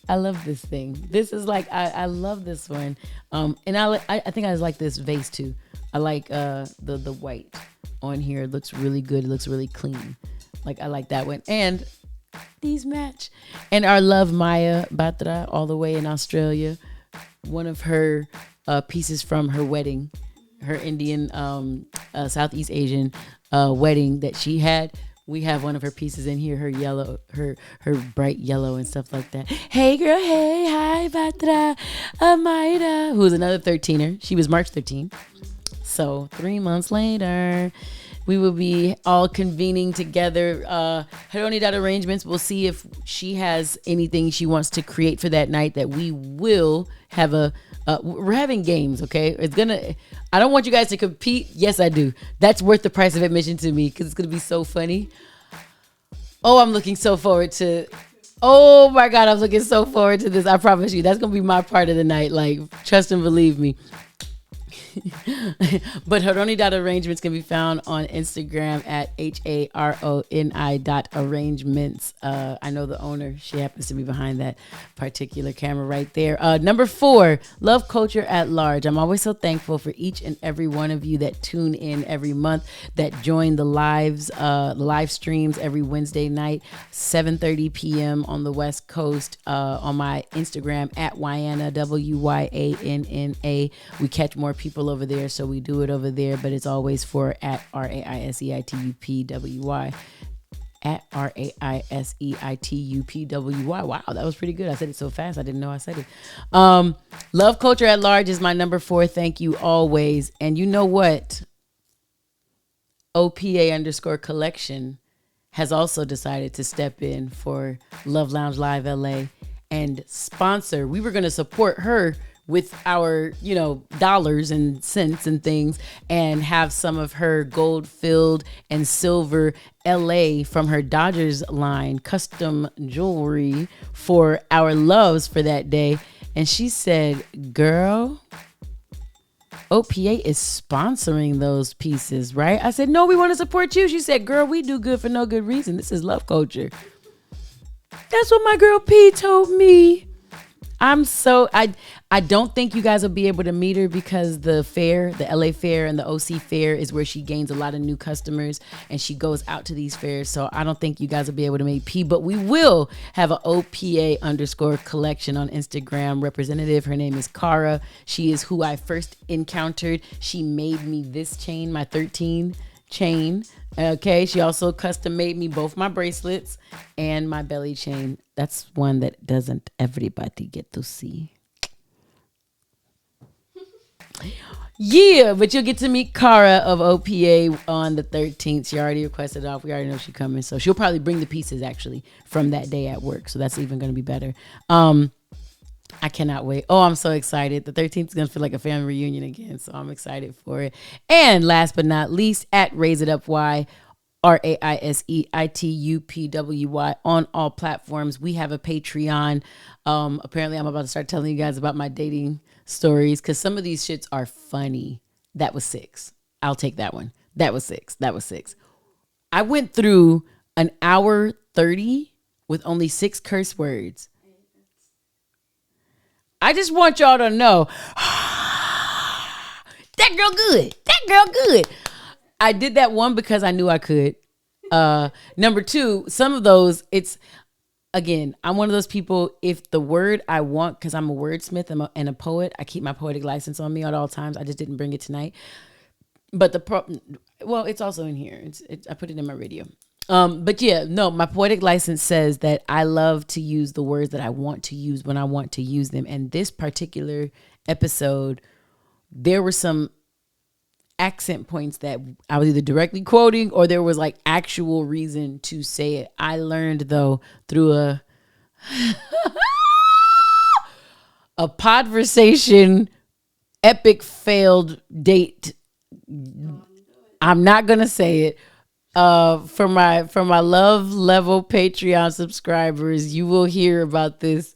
B: I love this thing. This is like, I love this one. And I think I like this vase too. I like the white on here. It looks really good. It looks really clean. Like I like that one. And these match. And our love Maya Batra all the way in Australia. One of her pieces from her wedding, her Indian, Southeast Asian wedding that she had. We have one of her pieces in here, her yellow, her bright yellow and stuff like that. Hey girl, hey, hi Batra, Amaida, who's another 13er. She was March 13. So 3 months later, we will be all convening together. Hadoni.arrangements, we'll see if she has anything she wants to create for that night that we will have we're having games, okay? I don't want you guys to compete. Yes, I do. That's worth the price of admission to me because it's going to be so funny. Oh, I'm looking so forward to, oh my God, I'm looking so forward to this. I promise you, that's going to be my part of the night. Like, trust and believe me. But Hadoni.arrangements can be found on Instagram at HARONI.arrangements. I know the owner. She happens to be behind that particular camera right there. Number 4, love culture at large. I'm always so thankful for each and every one of you that tune in every month, that join the live streams every Wednesday night, 7:30 p.m. on the West Coast, on my Instagram at Wyanna, WYANNA. We catch more people over there, so we do it over there, but it's always for at RAISEITUPWY, at RAISEITUPWY. Wow, that was pretty good. I said it so fast I didn't know I said it. Love culture at large is my number 4. Thank you always. And you know what? OPA_collection has also decided to step in for Love Lounge Live LA and sponsor. We were going to support her with our, dollars and cents and things, and have some of her gold filled and silver LA from her Dodgers line custom jewelry for our loves for that day. And she said, girl, OPA is sponsoring those pieces, right? I said, no, we want to support you. She said, girl, we do good for no good reason. This is love culture. That's what my girl P told me. I don't think you guys will be able to meet her because the fair, the LA fair and the OC fair is where she gains a lot of new customers and she goes out to these fairs. So I don't think you guys will be able to meet P, but we will have an OPA_collection on Instagram representative. Her name is Cara. She is who I first encountered. She made me this chain, my 13 chain. Okay. She also custom made me both my bracelets and my belly chain. That's one that doesn't everybody get to see. Yeah, but you'll get to meet Cara of OPA on the 13th. She already requested off. We already know she's coming. So she'll probably bring the pieces actually from that day at work. So that's even going to be better. I cannot wait. Oh, I'm so excited. The 13th is going to feel like a family reunion again. So I'm excited for it. And last but not least, at Raise It Up Y, RAISEITUPWY on all platforms. We have a Patreon. Apparently I'm about to start telling you guys about my dating stories because some of these shits are funny. That was 6. I'll take that one. That was 6. I went through an hour 30 with only 6 curse words. I just want y'all to know that girl good. I did that one because I knew I could. Number 2, some of those, again, I'm one of those people, if the word I want, because I'm a wordsmith and a poet, I keep my poetic license on me at all times. I just didn't bring it tonight. But it's also in here. I put it in my radio. But yeah, no, my poetic license says that I love to use the words that I want to use when I want to use them. And this particular episode, there were some accent points that I was either directly quoting or there was like actual reason to say it. I learned though through a Podversation epic failed date. I'm not gonna say it. For my love level Patreon subscribers, you will hear about this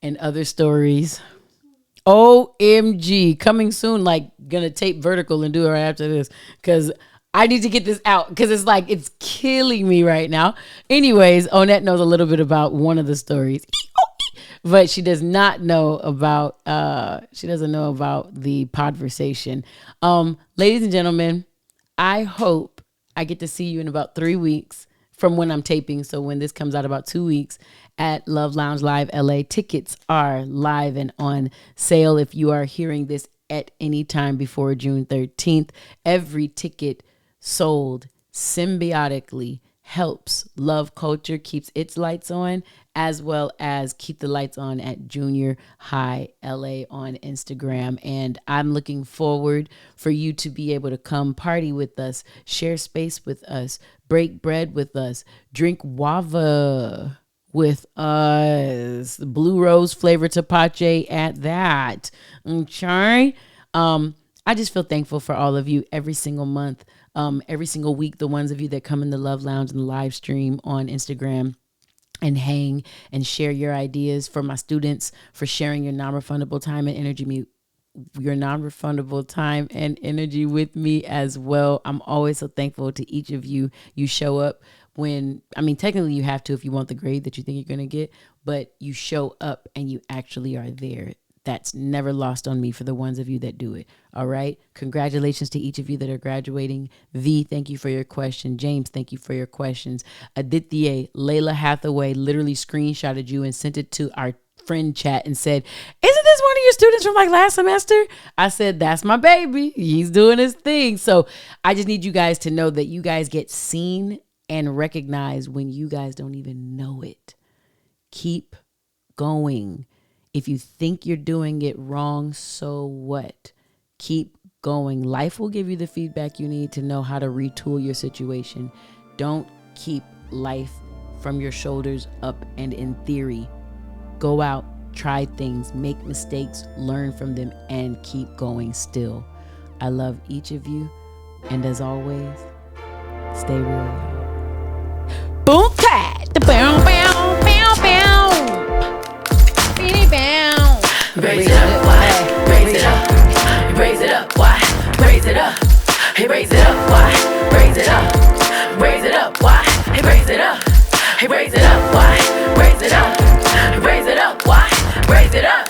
B: and other stories. OMG, coming soon. Like, gonna tape vertical and do it right after this because I need to get this out because it's killing me right now. Anyways, Onette knows a little bit about one of the stories, but she does not know about she doesn't know about the Podversation. Ladies and gentlemen, I hope I get to see you in about 3 weeks from when I'm taping. So when this comes out, about 2 weeks at Love Lounge Live LA. Tickets are live and on sale if you are hearing this at any time before June 13th. Every ticket sold symbiotically helps Love Culture, keeps its lights on, as well as keep the lights on at Junior High LA on Instagram. And I'm looking forward for you to be able to come party with us, share space with us, break bread with us, drink guava with us, blue rose flavor tapache at that. Okay. I just feel thankful for all of you every single month, every single week, the ones of you that come in the Love Lounge and the live stream on Instagram and hang and share your ideas, for my students, for sharing your non-refundable time and energy with me as well. I'm always so thankful to each of you. You show up when, technically you have to if you want the grade that you think you're going to get, but you show up and you actually are there. That's never lost on me for the ones of you that do it. All right. Congratulations to each of you that are graduating. V, thank you for your question. James, thank you for your questions. Aditya, Layla Hathaway literally screenshotted you and sent it to our friend chat and said, isn't this one of your students from like last semester? I said, that's my baby. He's doing his thing. So I just need you guys to know that you guys get seen and recognized when you guys don't even know it. Keep going. If you think you're doing it wrong, so what? Keep going. Life will give you the feedback you need to know how to retool your situation. Don't keep life from your shoulders up and in theory. Go out, try things, make mistakes, learn from them, and keep going still. I love each of you. And as always, stay real. Boom, cat. The bow, bow, bow, bow.
A: Raise it up, why? Raise it up. Raise it up, why? Raise it up. Hey, raise it up, why? Raise it up. Raise it up, why? Hey, raise it up. Hey, raise it up, why? Raise it up. Raise it up, why? Raise it up.